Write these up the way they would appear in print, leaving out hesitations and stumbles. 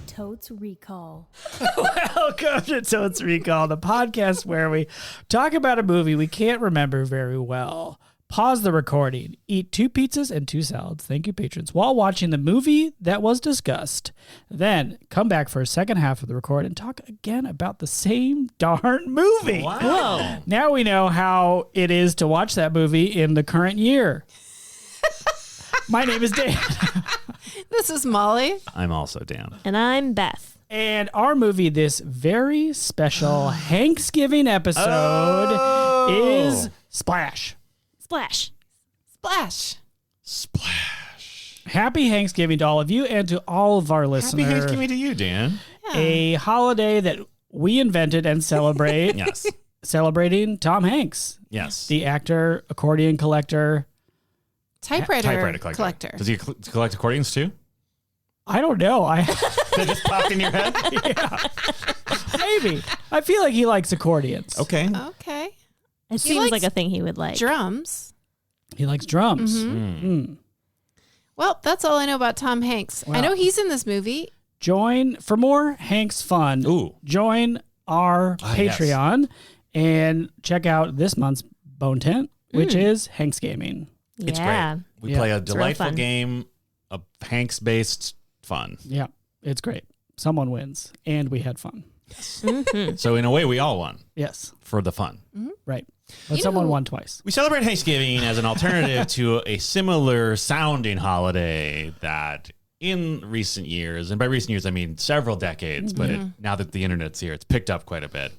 Totes Recall. Welcome to Totes Recall, the podcast where we talk about a movie we can't remember very well. Pause the recording, eat 2 pizzas and 2 salads, thank you patrons, while watching the movie that was discussed. Then come back for a second half of the record and talk again about the same darn movie. Wow. Whoa. Now we know how it is to watch that movie in the current year. My name is Dan. This is Molly. I'm also Dan. And I'm Beth. And our movie this very special Hanksgiving episode is Splash. Splash. Splash. Splash. Happy Hanksgiving to all of you and to all of our listeners. Happy Hanksgiving to you, Dan. Yeah. A holiday that we invented and celebrate. Yes. Celebrating Tom Hanks, Yes. the actor, accordion collector. Typewriter collector. Does he collect accordions too? I don't know. That just popped in your head? Yeah, maybe. I feel like he likes accordions. Okay. Okay. It seems likes like a thing he would like. Drums. He likes drums. Mm. Well, that's all I know about Tom Hanks. Wow. I know he's in this movie. Join for more Hanks fun. Ooh. Join our Patreon and check out this month's Bone Tent, which is Hanksgiving. It's Yeah. great. We play a real delightful fun. game of Hanks-based fun. Yeah, it's great. Someone wins, and we had fun. So in a way, we all won Yes, for the fun. right. But You someone know- won twice. We celebrate Hanksgiving as an alternative to a similar sounding holiday that in recent years, and by recent years I mean several decades, but now that the internet's here, it's picked up quite a bit,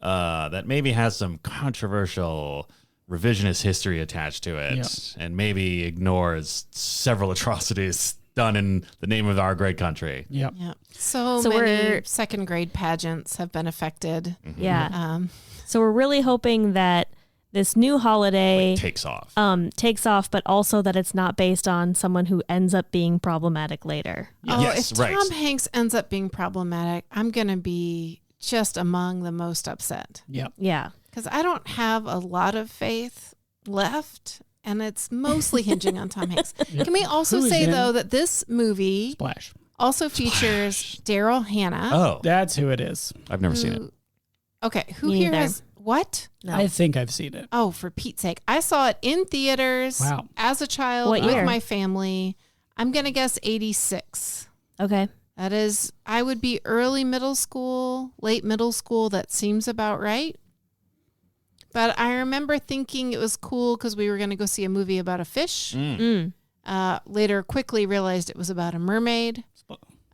that maybe has some controversial revisionist history attached to it and maybe ignores several atrocities done in the name of our great country. Yep. Yeah. So many we're- second grade pageants have been affected. Yeah. So we're really hoping that this new holiday Takes off. takes off, but also that it's not based on someone who ends up being problematic later. Oh, Yes, if right. Tom Hanks ends up being problematic, I'm going to be just among the most upset. Yep. Yeah. Because I don't have a lot of faith left, and it's mostly hinging on Tom Hanks. Can we also Who is say, in though, that this movie Splash. also features Daryl Hannah. Oh, That's who it is. I've never seen it. Okay, who Me here neither. has what? No. I think I've seen it. Oh, for Pete's sake. I saw it in theaters Wow. as a child What with year? my family. I'm going to guess 86. Okay. That is, I would be early middle school, late middle school. That seems about right. But I remember thinking it was cool because we were going to go see a movie about a fish. Later, quickly realized it was about a mermaid.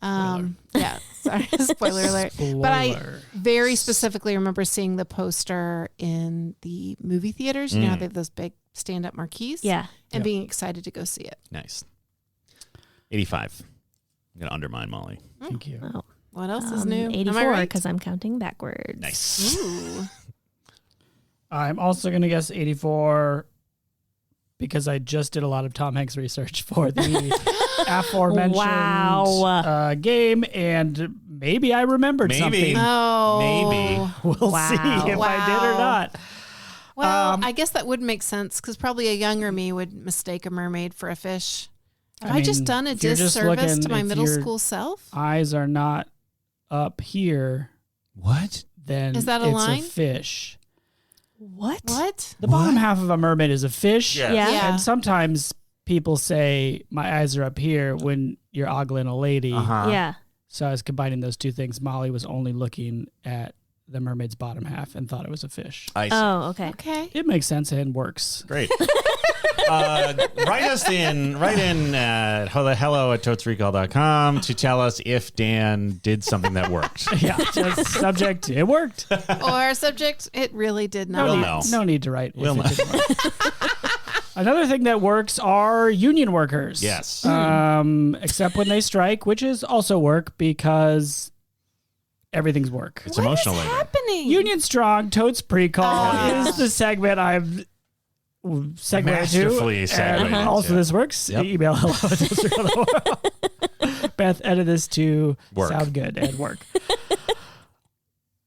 Yeah, sorry, spoiler alert. But I very specifically remember seeing the poster in the movie theaters. You know how they have those big stand-up marquees? Yeah. And being excited to go see it. Nice. 85. I'm going to undermine Molly. Thank you. Oh. What else is new? Am I 84 right? because I'm counting backwards. Nice. Ooh. I'm also going to guess 84 because I just did a lot of Tom Hanks research for the aforementioned game, and maybe I remembered something. Oh. Maybe. We'll see if I did or not. Well, I guess that would make sense because probably a younger me would mistake a mermaid for a fish. Have I just mean, done a if you're just disservice looking- to my if middle your school self? Eyes are not up here, What? then Is that a it's line? a fish. What? What? The bottom half of a mermaid is a fish. Yeah. Yeah. And sometimes people say, my eyes are up here when you're ogling a lady. Uh-huh. Yeah. So I was combining those two things. Molly was only looking at the mermaid's bottom half and thought it was a fish. I see. Oh, okay. Okay. It makes sense and works. Great. Write in at hello@totesrecall.com to tell us if Dan did something that worked. Yeah, just subject, it worked. Or subject, it really did not. We'll need, know. no need to write. We'll if it didn't work. Another thing that works are union workers. Yes. Except when they strike, which is also work because everything's work. It's What emotional is labor. happening? Union Strong, Totes Pre-Call is the segment I've segued to. Masterfully segued And into. also, this works. Yep. Email hello@totesrecall.com. Beth, edit this to Work. sound good and work.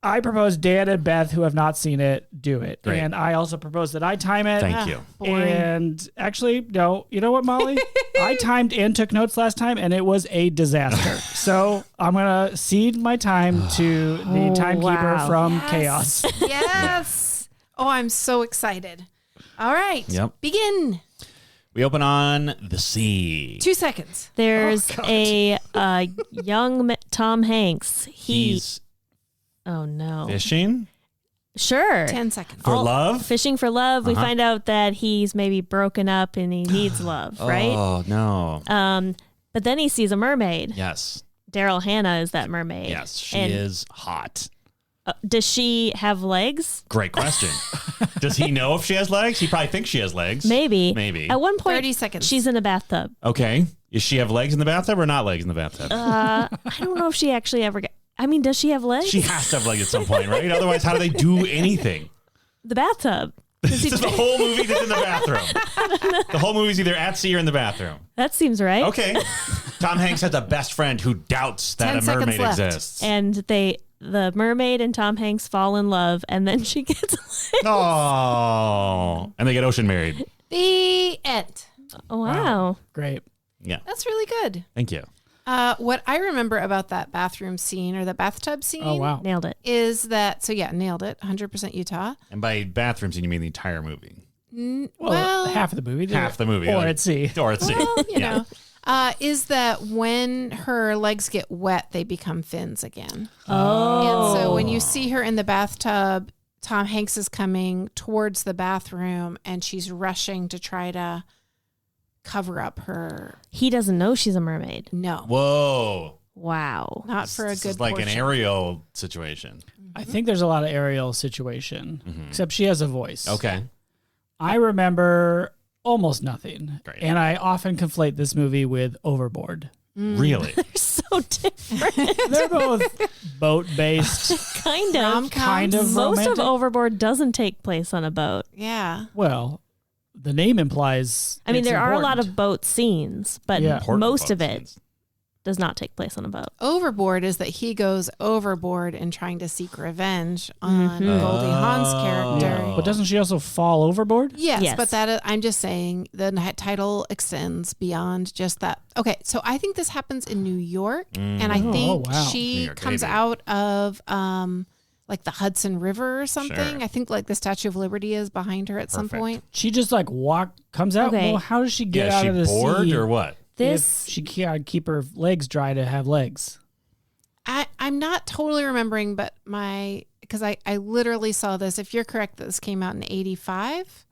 I propose Dan and Beth, who have not seen it, do it. Great. And I also propose that I time it. Thank you. Boring. And actually, no, you know what, Molly? I timed and took notes last time, and it was a disaster. So I'm going to cede my time to the timekeeper wow. from Yes. Chaos. Yes. Oh, I'm so excited. All right. Yep. Begin. We open on the sea. 2 seconds. There's God. a young Tom Hanks. He's Oh no. fishing Sure. 10 seconds. for love. Fishing for love. We Uh-huh. find out that he's maybe broken up and he needs love, right? Oh no. But then he sees a mermaid. Yes. Daryl Hannah is that mermaid. Yes. She And, is hot. Does she have legs? Great question. Does he know if she has legs? He probably thinks she has legs. Maybe. Maybe. At one point, 30 seconds. she's in a bathtub. Okay. Does she have legs in the bathtub or not legs in the bathtub? I don't know if she actually ever got. I mean, does she have legs? She has to have legs at some point, right? Otherwise, how do they do anything? The bathtub. This is the whole movie that's in the bathroom. The whole movie's either at sea or in the bathroom. That seems right. Okay. Tom Hanks has a best friend who doubts that 10 a mermaid seconds left. exists. And the mermaid and Tom Hanks fall in love, and then she gets legs. Oh. And they get ocean married. The end. Oh, wow. Great. Yeah. That's really good. Thank you. What I remember about that bathroom scene or the bathtub scene Oh, wow. Nailed it. is that, so yeah, nailed it. 100% Utah. And by bathroom scene, you mean the entire movie. Well, half of the movie. Half the movie. Or like- at sea. Or at sea. Well, you Yeah. know, is that when her legs get wet, they become fins again. Oh. And so when you see her in the bathtub, Tom Hanks is coming towards the bathroom and she's rushing to try to cover up her. He doesn't know she's a mermaid. No, Whoa. Wow. not for a This good is like portion. an aerial situation. I think there's a lot of Ariel situation, except she has a voice. Okay. I remember almost nothing. Great. And I often conflate this movie with Overboard. Really? They're so different. They're both boat-based. kind of. Rom-coms? Kind of Most romantic. of Overboard doesn't take place on a boat. Yeah. Well, the name implies. I mean, it's there are a lot important. of boat scenes, but Yeah. Important most of boat it scenes. does not take place on a boat. Overboard is that he goes overboard in trying to seek revenge on Goldie Hawn's character. Oh. But doesn't she also fall overboard? Yes, Yes. but that I'm just saying the title extends beyond just that. Okay, so I think this happens in New York, and I think wow. New she York, comes baby. out of like the Hudson River or something. Sure. I think like the Statue of Liberty is behind her at some Perfect. point. She just like comes out. Okay. Well, how does she get Yeah, is out she of the bored sea or what? This if she can't keep her legs dry to have legs? I'm not totally remembering, but because I literally saw this. If you're correct, that this came out in 85.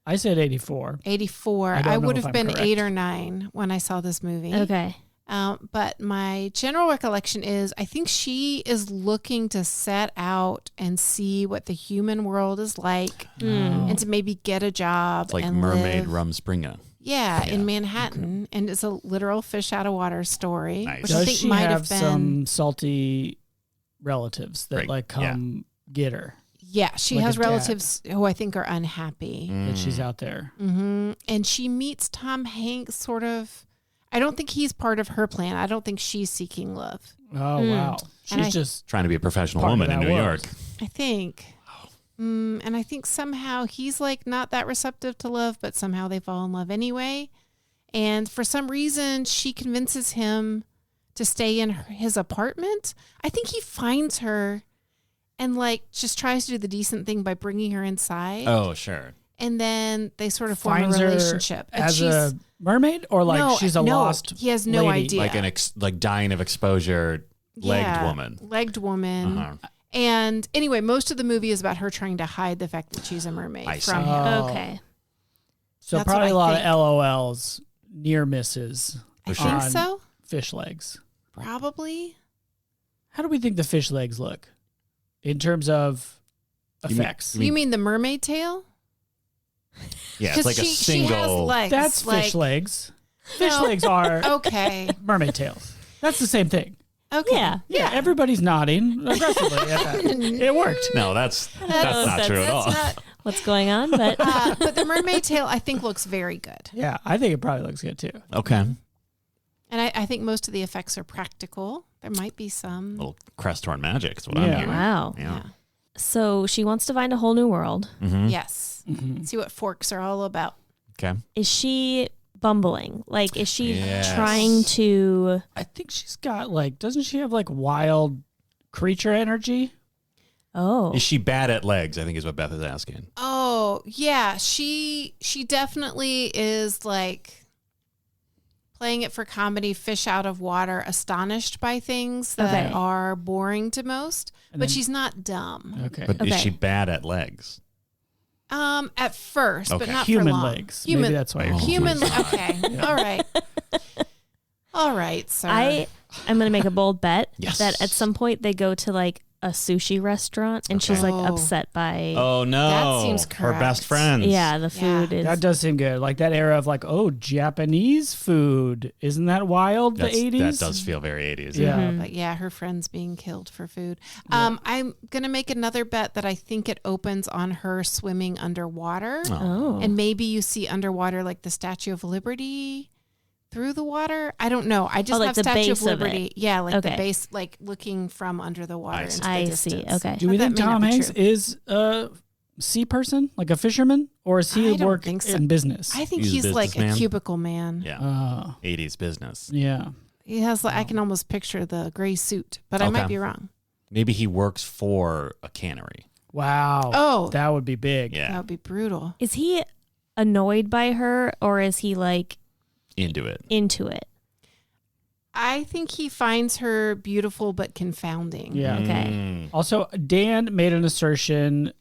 I said 84. 84. I don't I know would if have I'm been correct. 8 or 9 when I saw this movie. okay. But my general recollection is I think she is looking to set out and see what the human world is like and to maybe get a job. It's like and Mermaid live, Rumspringa. Yeah, in Manhattan. And it's a literal fish out of water story, Nice. which I Does think she might have have been. some salty relatives that Right. like come get her? Yeah, she like has a dad. relatives who I think are unhappy. That she's out there. And she meets Tom Hanks sort of. I don't think he's part of her plan. I don't think she's seeking love. Oh wow, And she's I- just Trying to be a professional Part of woman in that New world. York. I think. And I think somehow he's like not that receptive to love, but somehow they fall in love anyway. And for some reason, she convinces him to stay in his apartment. I think he finds her and like just tries to do the decent thing by bringing her inside. Oh, sure. And then they sort of form finds a her relationship. And as she's- a mermaid, or like No, she's a no, lost. he has no lady? idea. Like dying of exposure, legged Yeah, woman. Legged woman. Uh-huh. And anyway, most of the movie is about her trying to hide the fact that she's a mermaid I from see. him. Oh. Okay. So That's probably a what I lot think. of LOLs, near misses. I sure. think on so. Fish legs. Probably. How do we think the fish legs look in terms of You mean- effects? you You mean the mermaid tail? Yeah, it's like a she has single. legs. That's like, fish legs. Fish No. legs are Okay. mermaid tails. That's the same thing. Okay. Yeah. Yeah, everybody's nodding aggressively at that. It worked. No, that's not true at all. That's not. What's going on? But But the mermaid tail, I think, looks very good. Yeah, I think it probably looks good too. Okay. And I think most of the effects are practical. There might be some. Little crest horn magic is what I'm hearing. Wow. Yeah. So she wants to find a whole new world. Mm-hmm. Yes. See what forks are all about. Okay. Is she bumbling? Like, is she Yes. trying to... I think she's got like, doesn't she have like wild creature energy? Oh. Is she bad at legs? I think is what Beth is asking. Oh, yeah. She definitely is like playing it for comedy, fish out of water, astonished by things that Okay. are boring to most, And but then- she's not dumb. Okay. But is Okay. she bad at legs? At first, but Okay. not Human for long. legs. Human, Maybe that's why you're Oh. human. my God. Okay. All right. All right, sir. I'm going to make a bold bet Yes. that at some point they go to like a sushi restaurant and she's Okay. like upset by... Oh no. That seems Her best correct. friends. Yeah, the food is... That does seem good. Like that era of like, oh, Japanese food. Isn't that wild? That's, the 80s? that does feel very 80s. Yeah. Mhm. But yeah, her friend's being killed for food. I'm gonna make another bet that I think it opens on her swimming underwater, Oh. and maybe you see underwater like the Statue of Liberty through the water. I don't know. I just like have the Statue base of of it. Liberty. Yeah, like the Okay. base, like looking from under the water I see. into the I distance. see. Okay. Do we But think that may not Tom be Hanks true. is a sea person, like a fisherman, or is he I don't work think so. in business? I think He's a he's like a businessman. cubicle man. Yeah. 80s business. Yeah. He has like I can almost picture the gray suit, but I might Okay. be wrong. Maybe he works for a cannery. Wow. Oh, That would be big. that Yeah. would be brutal. Is he annoyed by her or is he like Into it. into it? I think he finds her beautiful but confounding. Yeah. Okay. Mm. Also, Dan made an assertion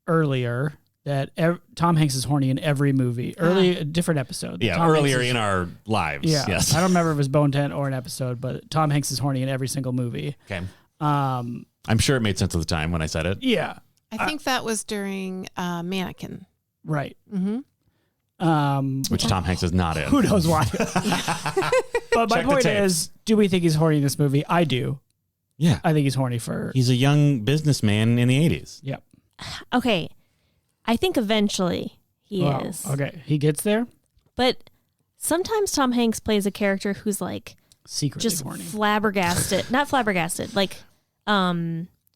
earlier that Tom Hanks is horny in every movie. A different episode. Yeah, Tom earlier Hanks is- in our lives. Yeah. Yes. I don't remember if it was Bone Tent or an episode, but Tom Hanks is horny in every single movie. Okay. Um, I'm sure it made sense at the time when I said it. yeah. I think that was during Mannequin. Right. Mm-hmm. Which Tom Hanks is not in. Who knows why? But my Check the point tapes. is, do we think he's horny in this movie? I do. Yeah. I think he's horny for. He's a young businessman in the 80s. Yep. Okay. I think eventually he Wow. is. Okay. He gets there. But sometimes Tom Hanks plays a character who's like Secretly just horny. flabbergasted, not flabbergasted, like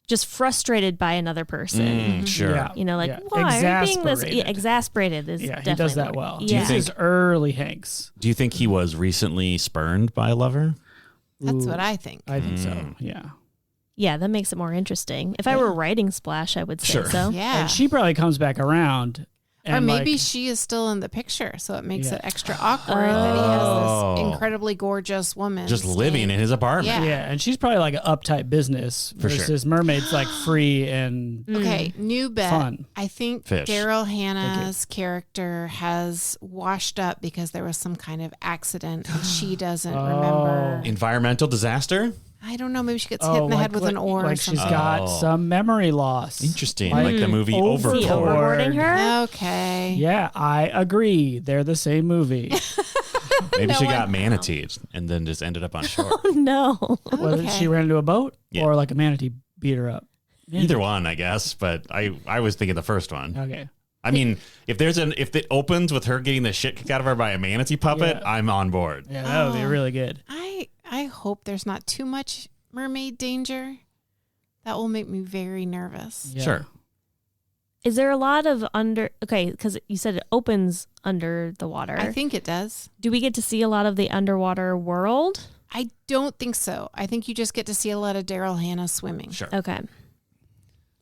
just frustrated by another person. Sure. Yeah. You know, like Yeah. why are you being this? Exasperated. Yeah, exasperated is Yeah, he definitely does that the word. well. Yeah. This is early Hanks. Do you think he was recently spurned by a lover? That's Ooh, what I think. I think so. Yeah. Yeah, that makes it more interesting. If I were writing Splash, I would say Sure. so. Yeah. And she probably comes back around. Or And maybe like, she is still in the picture, so it makes Yeah. it extra awkward that he has Oh. this incredibly gorgeous woman. Just staying- living in his apartment. Yeah. yeah, and she's probably like an uptight business For sure. versus Mermaid's like free and Okay, new bet. Fun. I think Fish. Daryl Hannah's character has washed up because there was some kind of accident and she doesn't remember. Environmental disaster? I don't know. Maybe she gets hit in the head with an oar or like she's something. got some memory loss. Interesting. Like Like the movie Overboard. Is he Overboard. overboarding her? Okay. Yeah, I agree. They're the same movie. Maybe No she one- got manateed and then just ended up on shore. No. Whether Okay. she ran into a boat Yeah. or like a manatee beat her up. Either one, I guess. But I was thinking the first one. Okay. I mean, if it opens with her getting the shit kicked out of her by a manatee puppet, Yeah. I'm on board. Yeah, that would be really good. I hope there's not too much mermaid danger. That will make me very nervous. Yeah. Sure. Is there a lot of okay, because you said it opens under the water. I think it does. Do we get to see a lot of the underwater world? I don't think so. I think you just get to see a lot of Daryl Hannah swimming. Sure. Okay.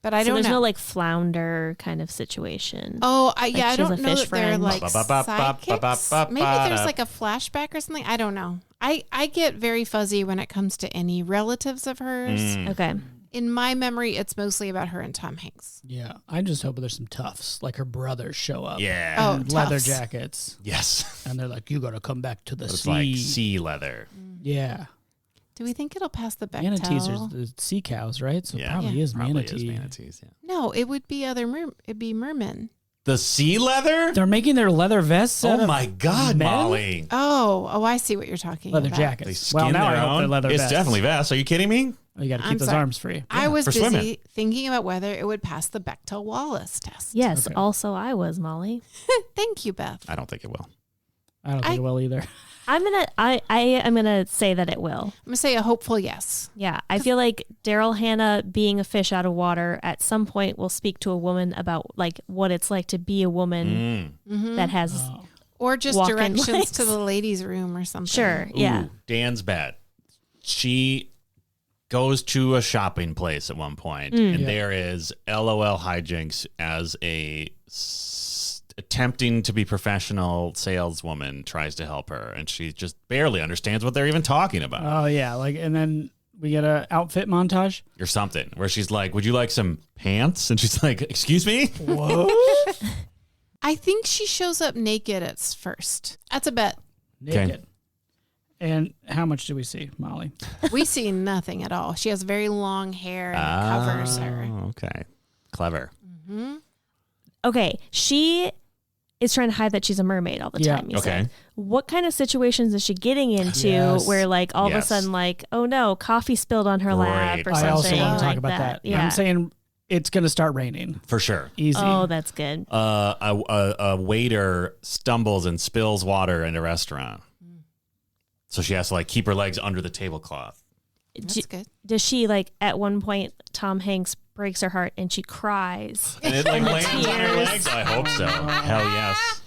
But I So don't there's know. no like flounder kind of situation. Oh, I Like I she has a don't know fish that they're friend. like Ba-ba-ba-ba-ba-ba-ba-da. sidekicks. Maybe there's like a flashback or something. I don't know. I get very fuzzy when it comes to any relatives of hers. Mm. Okay. In my memory, it's mostly about her and Tom Hanks. Yeah. I just hope there's some toughs, like her brothers show up. Yeah. Oh, And leather toughs. jackets. Yes. And they're like, you got to come back to the It's sea. like sea leather. Yeah. Do we think it'll pass the Bechdel? Manatees are the sea cows, right? So it Yeah. probably Yeah. is Probably manatee. is manatees. Yeah. No, it would be it'd be mermen. The sea leather? They're making their leather vests out Oh of my God, men? Molly. Oh, I see what you're talking leather about. They jackets. skin Well, now their I hope own. they're leather It's vests. definitely vests. Are you kidding me? Oh, you got to keep I'm those sorry. arms free. I was for busy swimming. thinking about whether it would pass the Bechdel-Wallace test. Yes, Okay. also I was, Molly. Thank you, Beth. I don't think it will. I don't think it will either. I am gonna say that it will. I'm going to say a hopeful yes. Yeah, I feel like Daryl Hannah being a fish out of water at some point will speak to a woman about like what it's like to be a woman that has Or just walk-in directions legs. to the ladies' room or something. Sure, yeah. Ooh, Dan's bet. She goes to a shopping place at one point, and there is LOL hijinks as attempting to be professional saleswoman tries to help her, and she just barely understands what they're even talking about. Oh yeah, like, and then we get a outfit montage Or something where she's like, "Would you like some pants?" And she's like, "Excuse me." Whoa. I think she shows up naked at first. That's a bet. Naked. Okay. And how much do we see, Molly? We see nothing at all. She has very long hair and it covers her. Okay, clever. Okay, she is trying to hide that she's a mermaid all the Yeah. time. You Okay. said. What kind of situations is she getting into Yes. where like all of a Yes. sudden like, oh no, coffee spilled on her lap Great. or I something also want to talk like about that. Yeah. I'm saying it's going to start raining. For sure. Easy. Oh, that's good. A waiter stumbles and spills water in a restaurant. So she has to like keep her legs under the tablecloth. That's good. Does she like at one point Tom Hanks breaks her heart and she cries? And it like lands on her tears. legs? I hope so. Hell yes.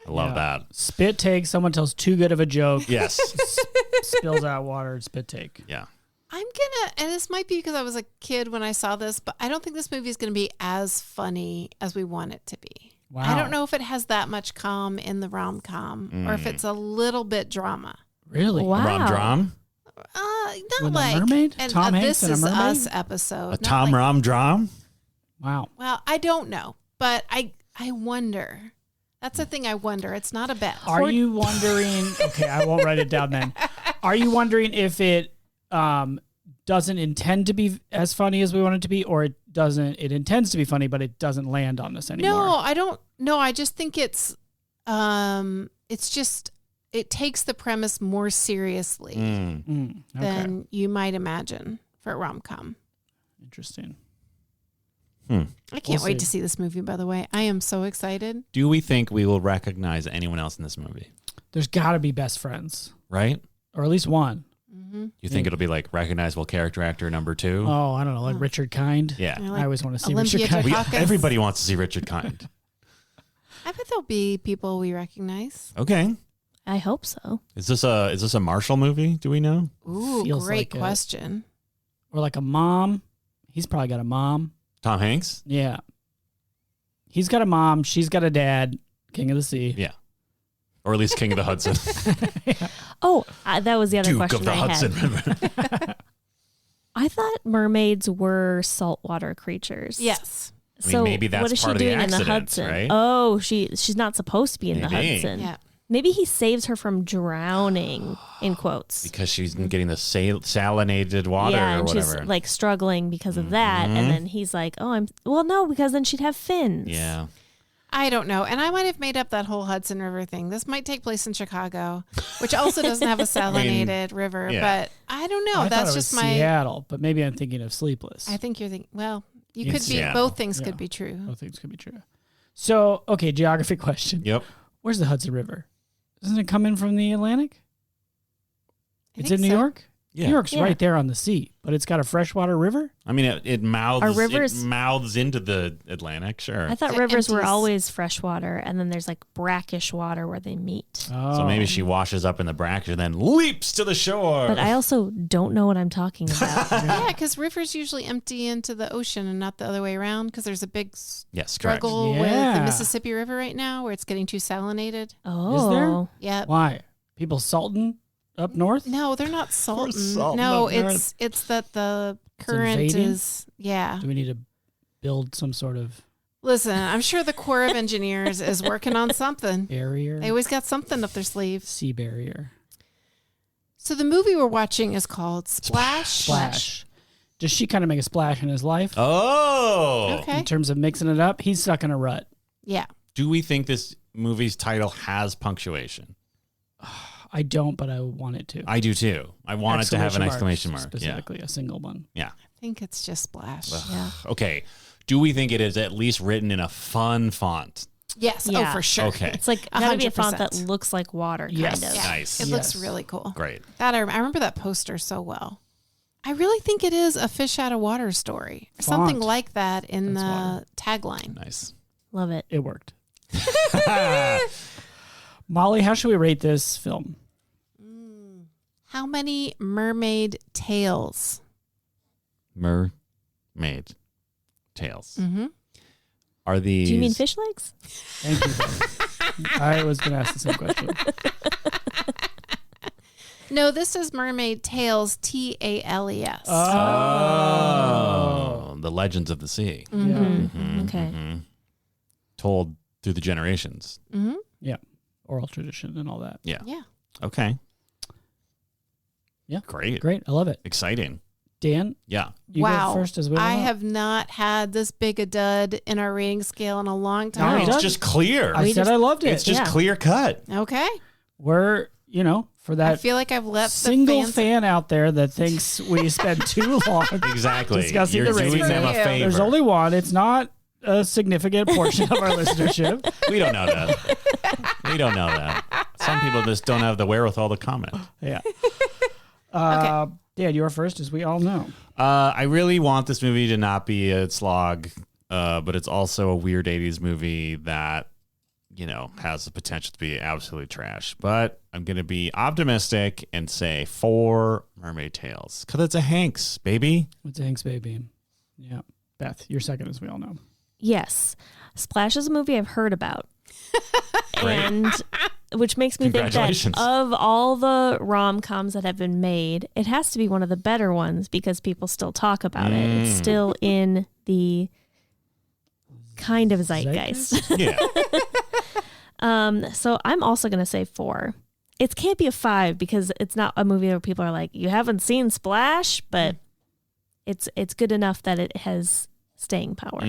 I love that. Spit take. Someone tells too good of a joke. Yes. Spills out water. Spit take. Yeah. I'm gonna, and this might be because I was a kid when I saw this, but I don't think this movie is gonna be as funny as we want it to be. Wow. I don't know if it has that much calm in the rom-com or if it's a little bit drama. Really? Wow. Rom-drom? Not With a like mermaid? and Tom Hanks This and a Is mermaid? Us episode. A Not Tom like- Rom-drom? Wow. Well, I don't know, but I wonder. That's the thing I wonder. It's not a bet. Are you wondering? Okay, I won't write it down then. Are you wondering if it doesn't intend to be as funny as we want it to be, or it doesn't? It intends to be funny, but it doesn't land on us anymore. No, I don't. No, I just think it's just it takes the premise more seriously Okay. than you might imagine for a rom-com. Interesting. I can't We'll wait see. to see this movie, by the way. I am so excited. Do we think we will recognize anyone else in this movie? There's got to be best friends, Right? or at least one. You think it'll be like recognizable character actor number 2? Oh, I don't know, like Richard Kind. Yeah. You know, like I always want to see Olympia Richard Kind. Dukakis. Everybody wants to see Richard Kind. I bet there'll be people we recognize. Okay. I hope so. Is this a Marshall movie? Do we know? Ooh, Feels great like it. question. Or like a mom. He's probably got a mom. Tom Hanks? Yeah. He's got a mom. She's got a dad. King of the Sea. Yeah. Or at least King of the Hudson. Oh, that was the other Duke question of the I Hudson had. River. I thought mermaids were saltwater creatures. Yes. I mean, So maybe that's what is part she of the doing in the accident, Hudson? right? Oh, she's not supposed to be in the Maybe. Hudson. Yeah. Maybe he saves her from drowning, in quotes. Because she's getting the salinated water yeah, or and whatever. she's like struggling because of that. And then he's like, no, because then she'd have fins. yeah. I don't know. And I might have made up that whole Hudson River thing. This might take place in Chicago, which also doesn't have a salinated river. yeah. But I don't know. I thought That's it was just my. Seattle, but maybe I'm thinking of Sleepless. I think you're thinking, well, you In could be, Seattle. both things Yeah. could be true. Both things could be true. So, okay, geography question. Yep. Where's the Hudson River? Doesn't it come in from the Atlantic? I It's think in New so. York? Yeah. New York's Yeah. right there on the sea, but it's got a freshwater river? I mean, it mouths Are rivers- it mouths into the Atlantic, sure. I thought So rivers were empties. always freshwater, and then there's like brackish water where they meet. Oh. So maybe she washes up in the brackish and then leaps to the shore. But I also don't know what I'm talking about. Yeah, because rivers usually empty into the ocean and not the other way around because there's a big yes, correct. struggle with Yeah. the Mississippi River right now where it's getting too salinated. Oh, Yeah. Why? People salting up north? No, they're not salting. salting No, up it's that the current invading? is yeah. Do we need to build some sort of Listen, I'm sure the Corps of Engineers is working on something. barrier? They always got something up their sleeve. Sea barrier. So the movie we're watching is called Splash. Splash. Does she kind of make a splash in his life? Oh. Okay. In terms of mixing it up? He's stuck in a rut. Yeah. Do we think this movie's title has punctuation? I don't, but I want it to. I do too. I want it to have an exclamation mark. Specifically, a single one. Yeah. I think it's just Splash. Yeah. Yeah. Okay. Do we think it is at least written in a fun font? Yes. Yeah. Oh, for sure. Okay. It's like gotta be a font that 100%. looks like water, Yes. kind of. Yeah. Nice. It looks Yes. really cool. Great. That I remember that poster so well. I really think it is a fish out of water story. Or something Font. like that in That's the water. tagline. Nice. Love it. It worked. Molly, how should we rate this film? How many mermaid tails? Mermaid tails. Mm-hmm. Are these? Do you mean fish legs? Thank you. I was going to ask the same question. No, this is mermaid tails. TALES. Oh, the legends of the sea. Mm-hmm. Okay. Told through the generations. Mm-hmm. Yeah. Oral tradition and all that. Yeah. Yeah. Okay. Yeah. Great. Great. I love it. Exciting. Dan, Yeah. you Wow. go first as well. I have not had this big a dud in our rating scale in a long No, time. it's just clear. I said I loved it. It's just Yeah. clear cut. Okay. We're, for I that feel like I've let single the fans. fan out there that thinks we spend too long Exactly. discussing You're the doing ratings. them a For you. favor. There's only one. It's not a significant portion of our listenership. We don't know that. We don't know that. Some people just don't have the wherewithal to comment. Yeah. Dan, you're first, as we all know. I really want this movie to not be a slog, but it's also a weird 80s movie that, has the potential to be absolutely trash. But I'm going to be optimistic and say 4 Mermaid Tales. Because it's a Hanks, baby. It's a Hanks baby. Yeah. Beth, you're second, as we all know. Yes. Splash is a movie I've heard about. Great. And which makes me think that Congratulations. of all the rom-coms that have been made, it has to be one of the better ones because people still talk about it. It's still in the kind of zeitgeist. Yeah. So I'm also going to say 4. It can't be a 5 because it's not a movie where people are like, you haven't seen Splash, but it's good enough that it has staying power.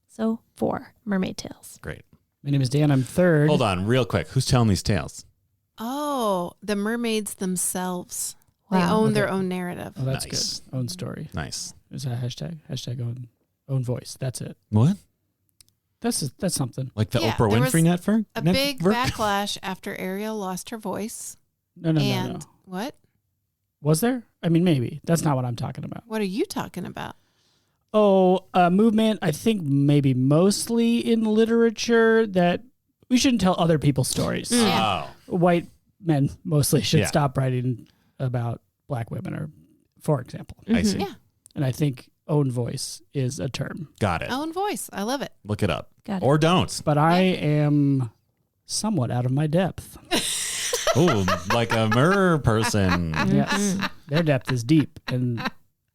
So 4 Mermaid Tales. Great. My name is Dan. I'm third. Hold on, real quick. Who's telling these tales? Oh, the mermaids themselves. They Wow. own their own narrative. Oh, that's Nice. good. Own story. Nice. Is that a hashtag? Hashtag own voice. That's it. What? That's something. Like the Yeah, Oprah there Winfrey was network? A big Network? backlash after Ariel lost her voice. No. and what? Was there? I mean, maybe. That's not what I'm talking about. What are you talking about? Oh, movement, I think maybe mostly in literature that we shouldn't tell other people's stories. Yeah. Oh. White men mostly should Yeah. stop writing about black women, or for example. I see. Yeah. And I think own voice is a term. Got it. Own voice. I love it. Look it up. Got it. Or don't. But I am somewhat out of my depth. Ooh, like a mer person. Yes. Their depth is deep, and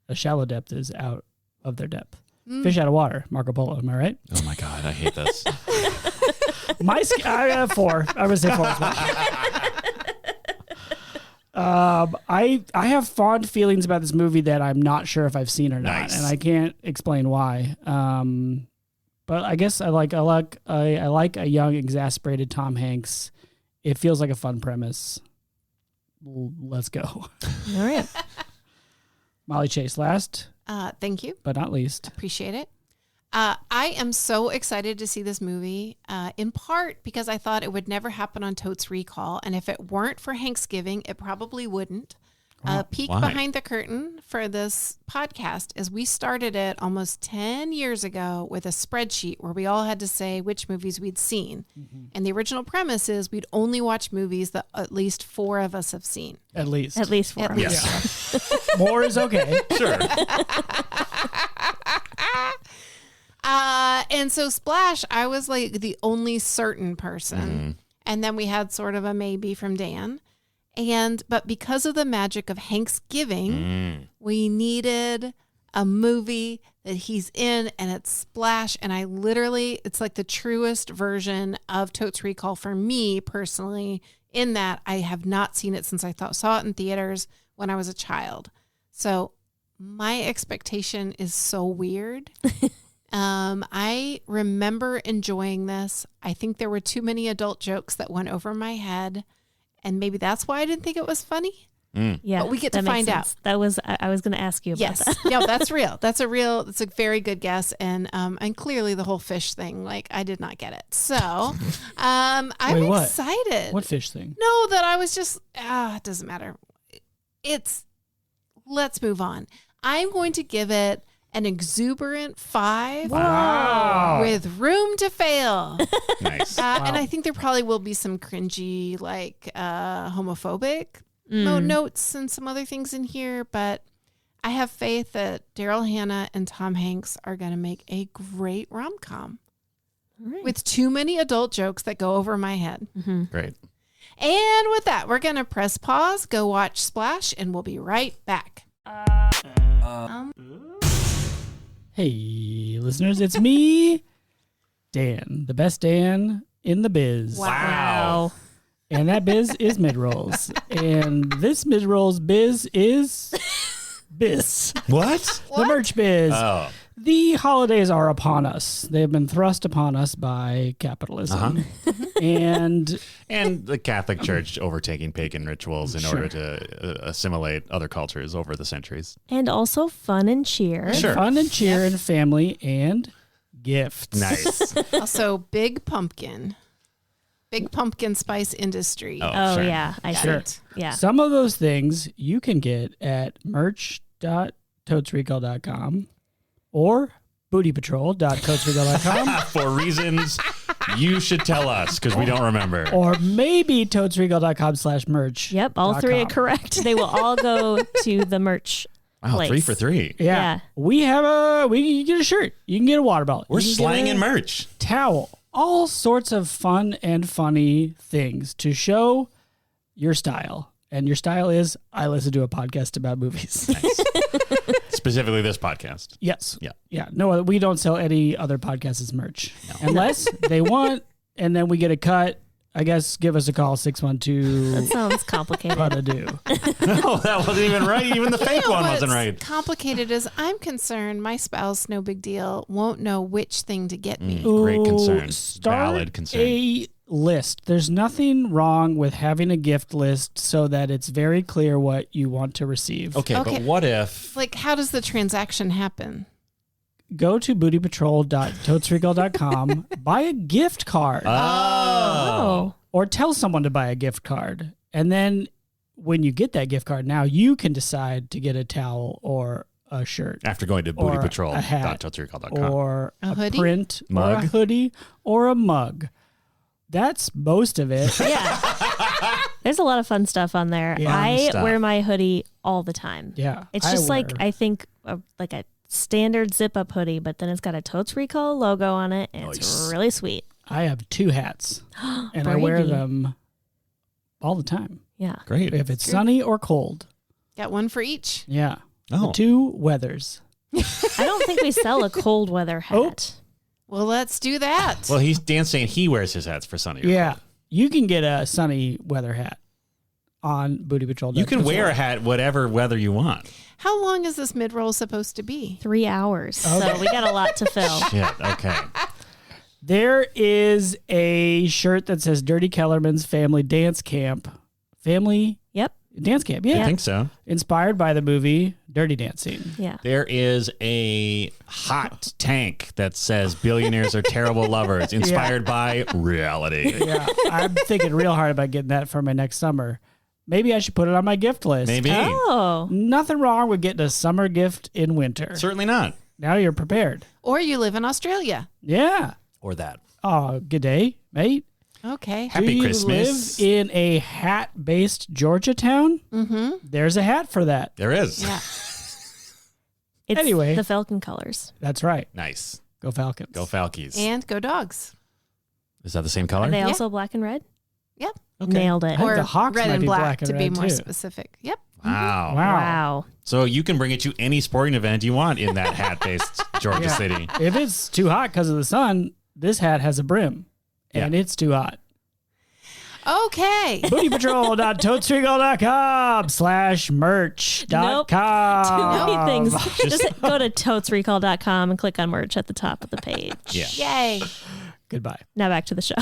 a shallow depth is out of their depth. Fish out of water, Marco Polo. Am I right? Oh my God, I hate this. I have 4. I'm gonna say 4 as well. I have fond feelings about this movie that I'm not sure if I've seen or not, Nice. and I can't explain why. But I guess I like a young, exasperated Tom Hanks. It feels like a fun premise. Let's go. All right. Molly Chase last, Thank you. but not least. Appreciate it. I am so excited to see this movie, in part because I thought it would never happen on Totes Recall. And if it weren't for Hanksgiving, it probably wouldn't. Peek Why? behind the curtain for this podcast is we started it almost 10 years ago with a spreadsheet where we all had to say which movies we'd seen. And the original premise is we'd only watch movies that at least 4 of us have seen. At least. At least 4. At least. More is okay. Sure. And so Splash, I was like the only certain person. And then we had sort of a maybe from Dan. But because of the magic of Hanksgiving, we needed a movie that he's in, and it's Splash. And it's like the truest version of Totes Recall for me personally, in that I have not seen it since I saw it in theaters when I was a child. So my expectation is so weird. I remember enjoying this. I think there were too many adult jokes that went over my head. And maybe that's why I didn't think it was funny. Yeah, But we get to that makes find out. sense. That was I was going to ask you about Yes. that. No, that's real. That's a very good guess. And clearly the whole fish thing, like I did not get it. So I'm Wait, what? excited. What fish thing? No, that I was just, it doesn't matter. Let's move on. I'm going to give it an exuberant 5 Wow. with room to fail. Nice. And I think there probably will be some cringy, like homophobic notes and some other things in here, but I have faith that Daryl Hannah and Tom Hanks are going to make a great rom-com with too many adult jokes that go over my head. Great. And with that, we're going to press pause, go watch Splash, and we'll be right back. Hey, listeners, it's me, Dan, the best Dan in the biz. Wow. And that biz is mid-rolls. And this mid-rolls biz is biz. What? The merch biz. Oh. The holidays are upon us. They have been thrust upon us by capitalism. And the Catholic Church overtaking pagan rituals in Sure. order to assimilate other cultures over the centuries. And also fun and cheer. Sure. fun and cheer and family and gifts. Nice. Also, Big Pumpkin spice industry. Oh, sure. yeah. I Sure. see. Yeah. Some of those things you can get at merch.totesrecall.com or bootypatrol.totesrecall.com For reasons you should tell us because we don't remember. or maybe totesrecall.com/merch. Yep. All three are correct. They will all go to the merch. Wow, place. 3 for 3. Yeah. Yeah. We can get a shirt. You can get a water bottle. We're You can get slanging a merch. towel. All sorts of fun and funny things to show your style. And your style is, I listen to a podcast about movies. Nice. Specifically this podcast. Yes. Yeah. Yeah. No, we don't sell any other podcasts as merch. Unless they want, and then we get a cut. I guess give us a call, 612 That sounds complicated. do. No, that wasn't even right. Even the fake one wasn't What's right. complicated is I'm concerned my spouse, no big deal, won't know which thing to get me. Great concern. Start Valid concern. a list. There's nothing wrong with having a gift list so that it's very clear what you want to receive. Okay, Okay. but what if... Like, how does the transaction happen? Go to bootypatrol.totesrecall.com, buy a gift card, Oh. or tell someone to buy a gift card. And then when you get that gift card, now you can decide to get a towel or a shirt After going to Or a hat, bootypatrol.totesrecall.com. or A hoodie? print or a Mug? hoodie or a mug. That's most of it. Yeah. There's a lot of fun stuff on there. Yeah. I Stuff. wear my hoodie all the time. Yeah. It's just like, wear- I think, like a standard zip up hoodie, but then it's got a Totes Recall logo on it, and Nice. it's really sweet. I have 2 hats, and I wear Brady. them all the time. Yeah. Great. If it's sunny or cold. Got one for each. Yeah. Oh. The 2 weathers. I don't think we sell a cold weather hat. Well, let's do that. Well, Dan's saying he wears his hats for sunny. or Yeah. cold. You can get a sunny weather hat on Booty Patrol. You can wear a hat whatever weather you want. How long is this mid-roll supposed to be? 3 hours. Okay. So we got a lot to fill. Shit. Okay. There is a shirt that says Dirty Kellerman's Family Dance Camp. Family Yep. Dance Camp, I yeah. think so. Inspired by the movie Dirty Dancing. Yeah. There is a hot tank that says billionaires are terrible lovers, inspired by reality. Yeah, I'm thinking real hard about getting that for my next summer. Maybe I should put it on my gift list. Maybe. Oh. Nothing wrong with getting a summer gift in winter. Certainly not. Now you're prepared. Or you live in Australia. Yeah. Or that. Oh, good day, mate. Okay. Happy Do you Christmas. live in a hat-based Georgia town? Mm-hmm. There's a hat for that. There is. Yeah. It's Anyway. the Falcon colors. That's right. Nice. Go Falcons. Go Falkies. And go dogs. Is that the same color? Are they Yeah. also black and red? Yep. Okay. Nailed it. I think Or the Hawks red might and be black, black and to be red, more too. specific. Yep. Wow. Wow. Wow. So you can bring it to any sporting event you want in that hat-based Georgia Yeah. City. If it's too hot because of the sun, this hat has a brim, and Yeah. it's too hot. Okay. bootypatrol.totesrecall.com/merch.com. Too many things. Just go to totesrecall.com and click on merch at the top of the page. Yeah. Yay. Goodbye. Now back to the show.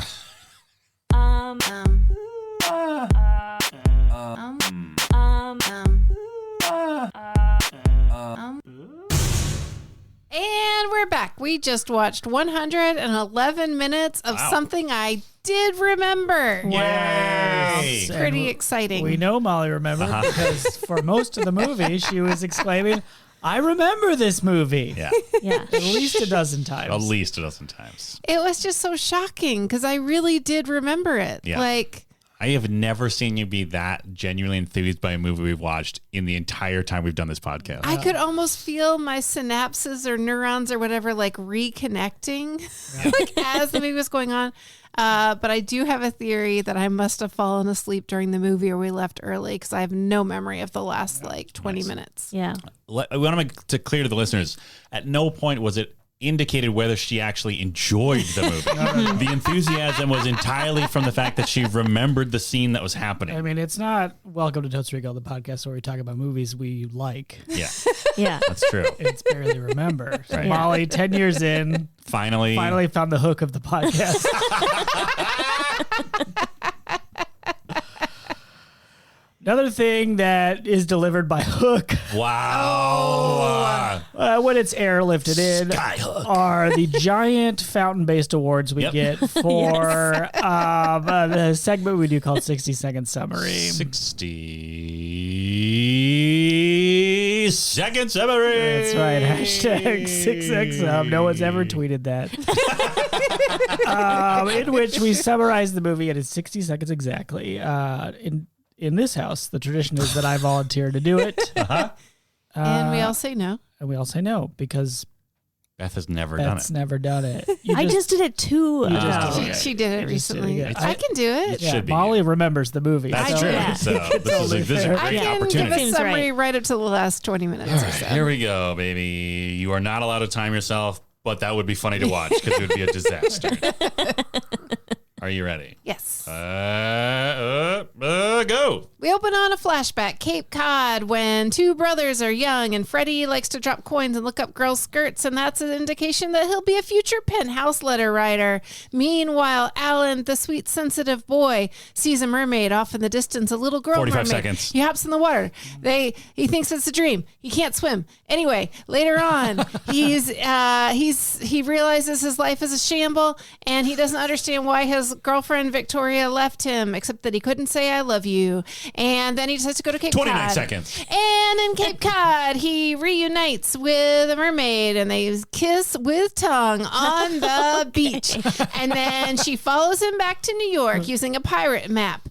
we just watched 111 minutes of something I did remember. Yay! Pretty exciting. We know Molly remembered because for most of the movie, she was exclaiming, I remember this movie. Yeah. Yeah. At least a dozen times. At least a dozen times. It was just so shocking because I really did remember it. Yeah. Like, I have never seen you be that genuinely enthused by a movie we've watched in the entire time we've done this podcast. I could almost feel my synapses or neurons or whatever like reconnecting like as the movie was going on. But I do have a theory that I must have fallen asleep during the movie or we left early because I have no memory of the last like 20 minutes. Yeah. I want to make it clear to the listeners, at no point was it indicated whether she actually enjoyed the movie. The enthusiasm was entirely from the fact that she remembered the scene that was happening. I mean, it's not Welcome to Totes Rico, the podcast where we talk about movies we like. Yeah, Yeah. that's true. It's barely remember. So Right. Molly, 10 years in, Finally found the hook of the podcast. Another thing that is delivered by hook wow. when it's airlifted in Skyhook. are the giant fountain-based awards we Yep. get for the segment we do called 60-Second Summary. 60-second summary. That's right. Hashtag 6X. No one's ever tweeted that. In which we summarize the movie in 60 seconds exactly. In this house, the tradition is that I volunteer to do it. And we all say no. And we all say no because Beth has never done Beth's it. never done it. I just did it too. just ago. did it. She did it You just did it recently. again. I can do it. It should be. Molly remembers the movie. That's I true. do. Yeah. So this is a fair. I great can give opportunity. a Seems summary right. right up to the last 20 minutes All or right, so. here we go, baby. You are not allowed to time yourself, but that would be funny to watch because it would be a disaster. Are you ready? Yes. Go. We open on a flashback, Cape Cod, when two brothers are young and Freddie likes to drop coins and look up girls' skirts, and that's an indication that he'll be a future penthouse letter writer. Meanwhile, Alan, the sweet, sensitive boy, sees a mermaid off in the distance, a little girl 45 mermaid. seconds. He hops in the water. He thinks it's a dream. He can't swim. Anyway, later on, he realizes his life is a shamble, and he doesn't understand why his girlfriend Victoria left him, except that he couldn't say I love you. And then he decides to go to Cape 29 Cod. seconds. And in Cape Cod, he reunites with a mermaid and they kiss with tongue on the beach. And then she follows him back to New York using a pirate map.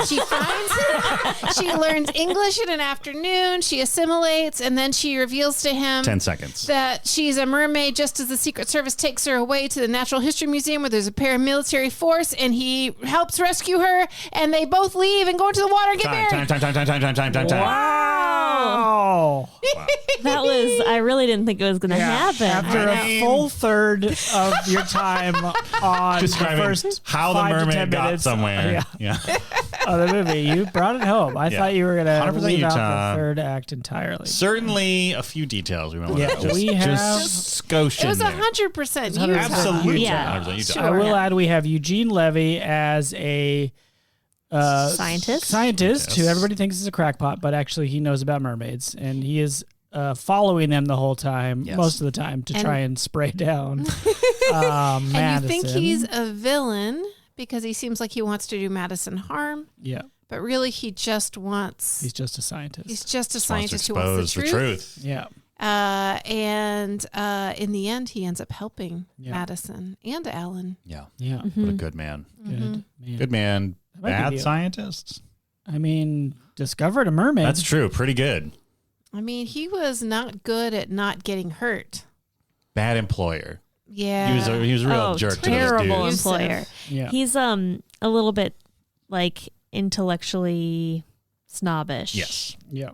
She finds him. She learns English in an afternoon. She assimilates, and then she reveals to him 10 seconds. that she's a mermaid just as the Secret Service takes her away to the Natural History Museum where there's a paramilitary force, and he helps rescue her, and they both leave and go into the water and get married. Time. Wow. That was, I really didn't think it was going to happen. After a full third of your time on Describing the first how the 5 to 10 mermaid got minutes somewhere. of the movie, you brought it home. I Yeah. thought you were going to 100% leave out Utah. the third act entirely. Certainly a few details we want Yeah, to we have- just skosh It was in there. 100% Utah. Absolutely. Yeah. 100% Utah. Sure. I will Yeah. add we have Eugene Levy as a Scientist. who everybody thinks is a crackpot, but actually he knows about mermaids, and he is following them the whole time, Yes. most of the time, to And- try and spray down And Madison. you think he's a villain because he seems like he wants to do Madison harm, Yeah, but really he just wants... he's just a scientist. He's just a Just wants to scientist who wants expose the truth. Yeah. And in the end, he ends up helping Yeah. Madison and Alan. Yeah. Yeah. What a good man. Good man. Good man. might be Bad the- scientist. I mean, discovered a mermaid. That's true. Pretty good. I mean, he was not good at not getting hurt. Bad employer. Yeah. He was a real jerk to those terrible dudes. employer. Yeah. He's a little bit like intellectually snobbish. Yes, Yeah.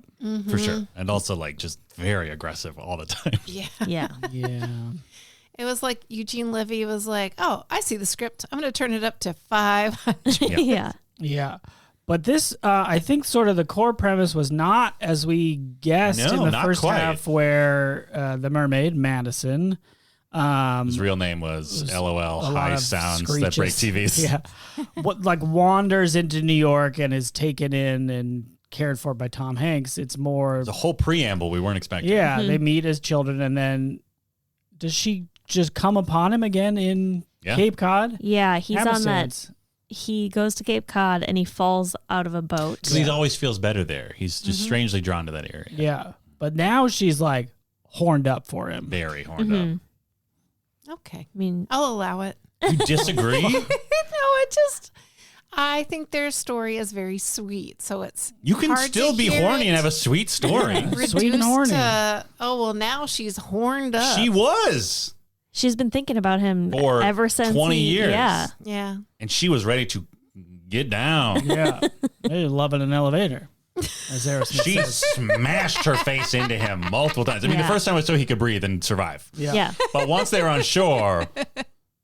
for sure. And also like just very aggressive all the time. Yeah. Yeah. Yeah. It was like Eugene Levy was like, oh, I see the script. I'm going to turn it up to 500. Yeah. Yeah. Yeah. But this, I think, sort of the core premise was not as we guessed No, in the not first quite. half, where the mermaid Madison, His real name was LOL, a lot high of sounds screeches. that break TVs. Yeah, what like wanders into New York and is taken in and cared for by Tom Hanks. It's more, The whole preamble we weren't expecting. yeah, they meet as children, and then does she just come upon him again in Cape Cod. Yeah, he's on Amazons. that. He goes to Cape Cod and he falls out of a boat. Because he always feels better there. He's just strangely drawn to that area. Yeah. But now she's like horned up for him. Very horned up. Okay. I mean, I'll allow it. You disagree? I think their story is very sweet. So it's You can hard still to be hear horny it and have a sweet story. Sweet and horny. To, now she's horned up. She was. she's been thinking about him For ever since 20 years. Yeah. Yeah. And she was ready to get down. Yeah. They love in an elevator. As Aerosmith She says. smashed her face into him multiple times. I mean, the Yeah. first time was so he could breathe and survive. Yeah. But once they were on shore,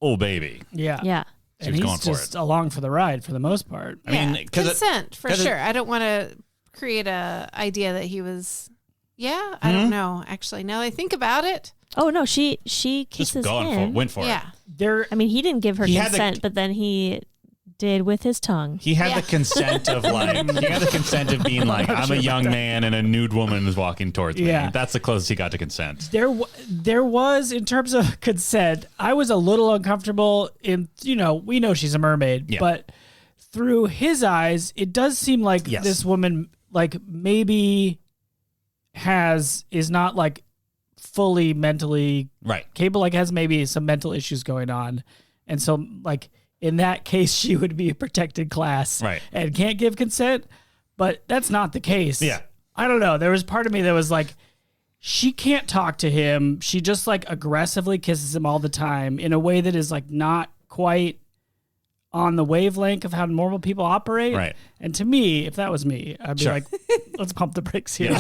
oh, baby. Yeah. Yeah. She And was he's going for just it. along for the ride for the most part. I mean, Yeah. 'cause consent for 'cause sure. I don't want to create a idea that he was. Yeah, I don't know. Actually, now that I think about it, Oh no, she Just kisses going him. went for it. yeah, There I mean, he didn't give her He had the- consent, but then he did with his tongue. He had Yeah. the consent of being like, I'm a young man and a nude woman is walking towards me. Yeah. That's the closest he got to consent. there was, in terms of consent, I was a little uncomfortable in, we know she's a mermaid, Yeah. but through his eyes, it does seem like Yes. this woman, like, maybe is not like fully mentally Right. capable, like has maybe some mental issues going on. And so, like, in that case, she would be a protected class Right. and can't give consent. But that's not the case. Yeah. I don't know. There was part of me that was like, she can't talk to him. She just like aggressively kisses him all the time in a way that is like not quite on the wavelength of how normal people operate. Right. And to me, if that was me, I'd be Sure. like, let's pump the brakes here.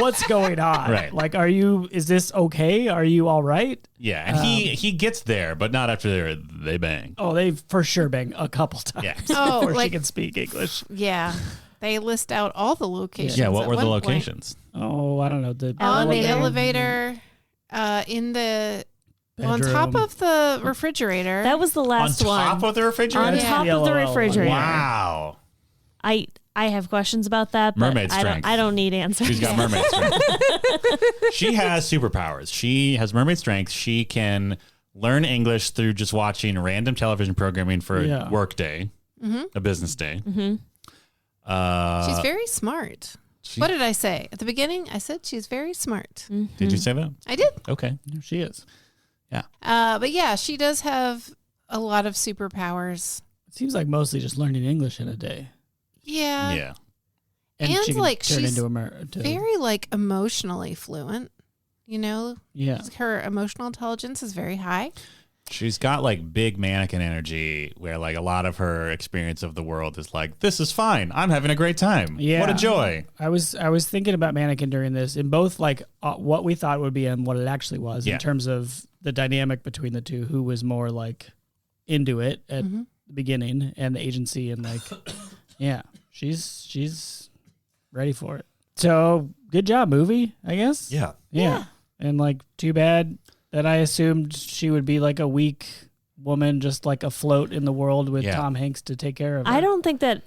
What's going on? Right. Like, is this okay? Are you all right? Yeah. And he gets there, but not after they bang. Oh, they for sure bang a couple times Yeah. Oh, before she like- can speak English. yeah. They list out all the locations. Yeah. What at were the one point. locations? Oh, I don't know. The On the Elevator. elevator, in the on bedroom. top of the refrigerator. That was the last On top one. of the refrigerator? On top the of the LOL one. refrigerator. Wow. I have questions about that, but Mermaid strength. I don't need answers. She's got mermaid strength. She has superpowers. She has mermaid strength. She can learn English through just watching random television programming for a work day, a business day. She's very smart. What did I say at the beginning? I said she's very smart. Did you say that? I did. Okay. She is. But yeah, she does have a lot of superpowers. It seems like mostly just learning English in a day. Yeah. Yeah. And And, she can like, turn she's into Very like emotionally fluent. You know, yeah. her emotional intelligence is very high. She's got like big mannequin energy where like a lot of her experience of the world is like, this is fine. I'm having a great time. Yeah. What a joy. I was thinking about Mannequin during this in both like what we thought would be and what it actually was Yeah. in terms of the dynamic between the two, who was more like into it at the beginning and the agency and like, yeah, she's ready for it. So good job, movie, I guess. Yeah. Yeah. And like, too bad that I assumed she would be like a weak woman, just like afloat in the world with Yeah. Tom Hanks to take care of her. I don't think that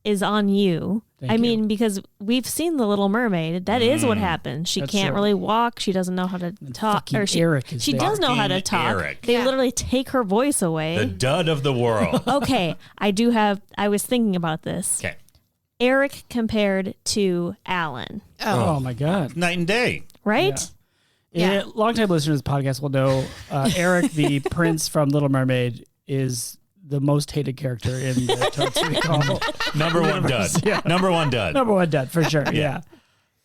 is on you. Thank I you. mean, because we've seen The Little Mermaid. That is what happened. She That's can't true. really walk. She doesn't know how to talk. fucking Or she Eric is she there. does know how to Fucking talk. Eric. They Yeah. literally take her voice away. The dud of the world. Okay, I was thinking about this. Okay. Eric compared to Alan, Oh my God. Night and day. right? Yeah. Longtime listeners to this podcast will know Eric, the prince from Little Mermaid, is the most hated character in the Totes recall. Number one dud. Yeah. Number one dud. Number one dud, for sure. Yeah.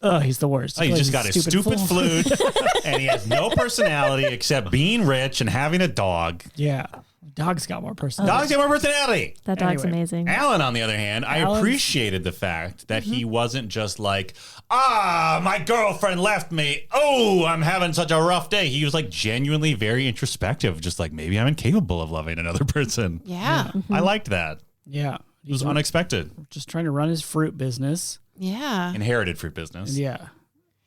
Oh, he's the worst. Oh, he's just got his stupid flute. flute, and he has no personality except being rich and having a dog. Yeah. Dog's got more personality. Dogs have more personality. That dog's Anyway. amazing. Alan, on the other hand, I Alan's- appreciated the fact that he wasn't just like, my girlfriend left me. Oh, I'm having such a rough day. He was like genuinely very introspective, just like maybe I'm incapable of loving another person. Yeah. I liked that. Yeah. It was He's unexpected. just trying to run his fruit business. Yeah. Inherited fruit business. Yeah.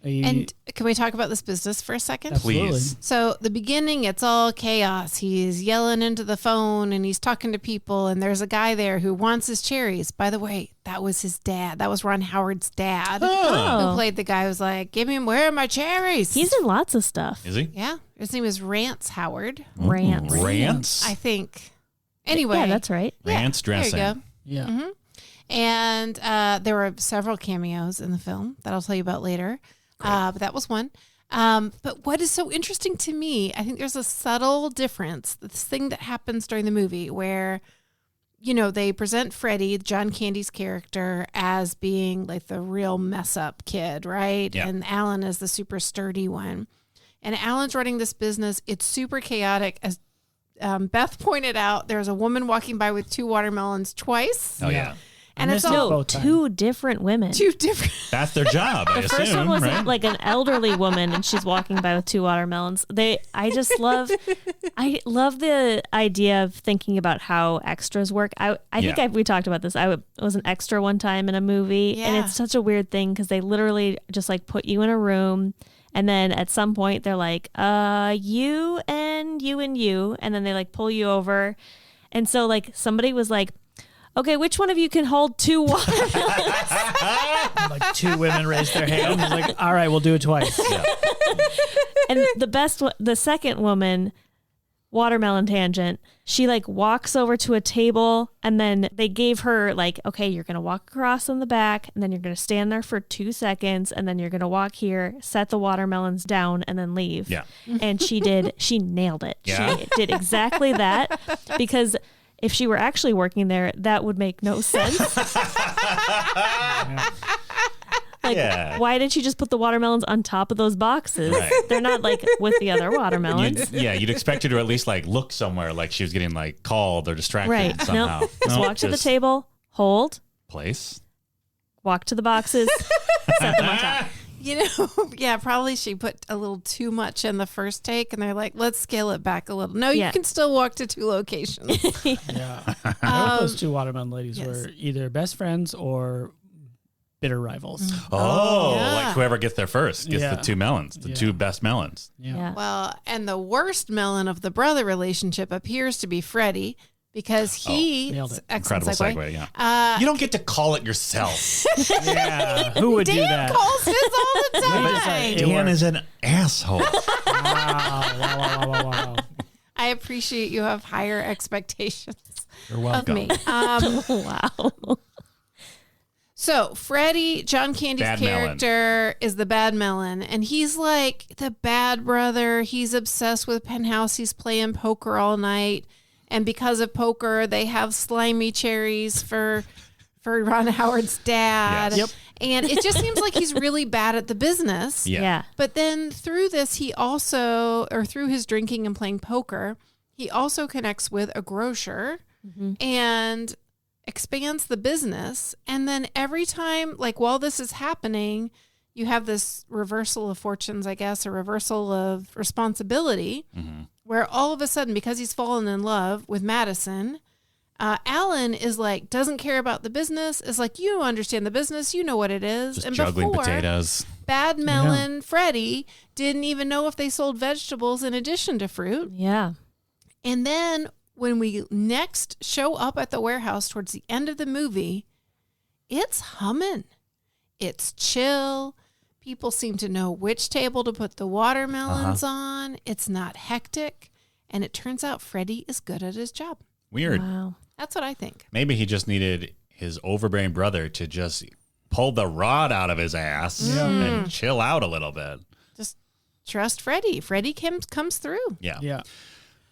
And can we talk about this business for a second? Absolutely. Please. So the beginning, it's all chaos. He's yelling into the phone and he's talking to people. And there's a guy there who wants his cherries. By the way, that was his dad. That was Ron Howard's dad who played the guy who was like, where are my cherries? He's in lots of stuff. Is he? Yeah. His name is Rance Howard, Rance. Rance? I think. Anyway. Yeah, that's right. Rance dressing. There you go. Yeah. Mm-hmm. And there were several cameos in the film that I'll tell you about later. But that was one. But what is so interesting to me, I think there's a subtle difference. This thing that happens during the movie where, they present Freddie, John Candy's character, as being like the real mess up kid, right? Yeah. And Alan is the super sturdy one. And Alan's running this business. It's super chaotic. As Beth pointed out, there's a woman walking by with 2 watermelons twice. Oh, yeah. And I it's missed it all both times. 2 different women. 2 different. That's their job, I The first assume, one was right? like an elderly woman, and she's walking by with 2 watermelons. I love the idea of thinking about how extras work. I think we talked about this. I was an extra one time in a movie, and Yeah. it's such a weird thing because they literally just like put you in a room, and then at some point they're like, you and you and you, and then they like pull you over, and so like somebody was like, okay, which one of you can hold 2 watermelons? Like 2 women raised their hand. It's like, all right, we'll do it twice. Yeah. And the second woman, watermelon tangent, she like walks over to a table, and then they gave her like, okay, you're going to walk across on the back, and then you're going to stand there for 2 seconds, and then you're going to walk here, set the watermelons down, and then leave. Yeah. And she nailed it. Yeah. She did exactly that, because if she were actually working there, that would make no sense. Like, why didn't you just put the watermelons on top of those boxes? Right. They're not like with the other watermelons. You'd expect her to at least like look somewhere, like she was getting like called or distracted Right. somehow. Nope. Just walk to the table, hold, place. walk to the boxes, set them on top. Yeah, probably she put a little too much in the first take, and they're like, let's scale it back a little. No, you can still walk to 2 locations. Yeah. I hope those 2 watermelon ladies were either best friends or bitter rivals. Oh, yeah. like whoever gets there first gets the 2 melons, the 2 best melons. Yeah. Well, and the worst melon of the brother relationship appears to be Freddie, because he nailed it. excellent Incredible segue, yeah. You don't get to call it yourself. Yeah. Who would do Dan that? calls his all the time. It Dan works. is an asshole. Wow. I appreciate you have higher expectations You're of welcome. me. Wow. So Freddie, John Candy's Bad melon. character, is the bad melon, and he's like the bad brother. He's obsessed with Penthouse. He's playing poker all night, and because of poker, they have slimy cherries for Ron Howard's dad. Yes. Yep. And it just seems like he's really bad at the business. Yeah. But then through this, through his drinking and playing poker, he also connects with a grocer and expands the business. And then every time, like while this is happening, you have this reversal of fortunes, I guess, a reversal of responsibility, where all of a sudden, because he's fallen in love with Madison, Alan is like, doesn't care about the business, is like, you understand the business, you know what it is. Just and juggling before, potatoes. Bad melon Freddie didn't even know if they sold vegetables in addition to fruit. Yeah. And then when we next show up at the warehouse towards the end of the movie, it's humming. It's chill. People seem to know which table to put the watermelons on. It's not hectic. And it turns out Freddie is good at his job. Weird. Wow. That's what I think. Maybe he just needed his overbearing brother to just pull the rod out of his ass and chill out a little bit. Just trust Freddie. Freddie comes through. Yeah.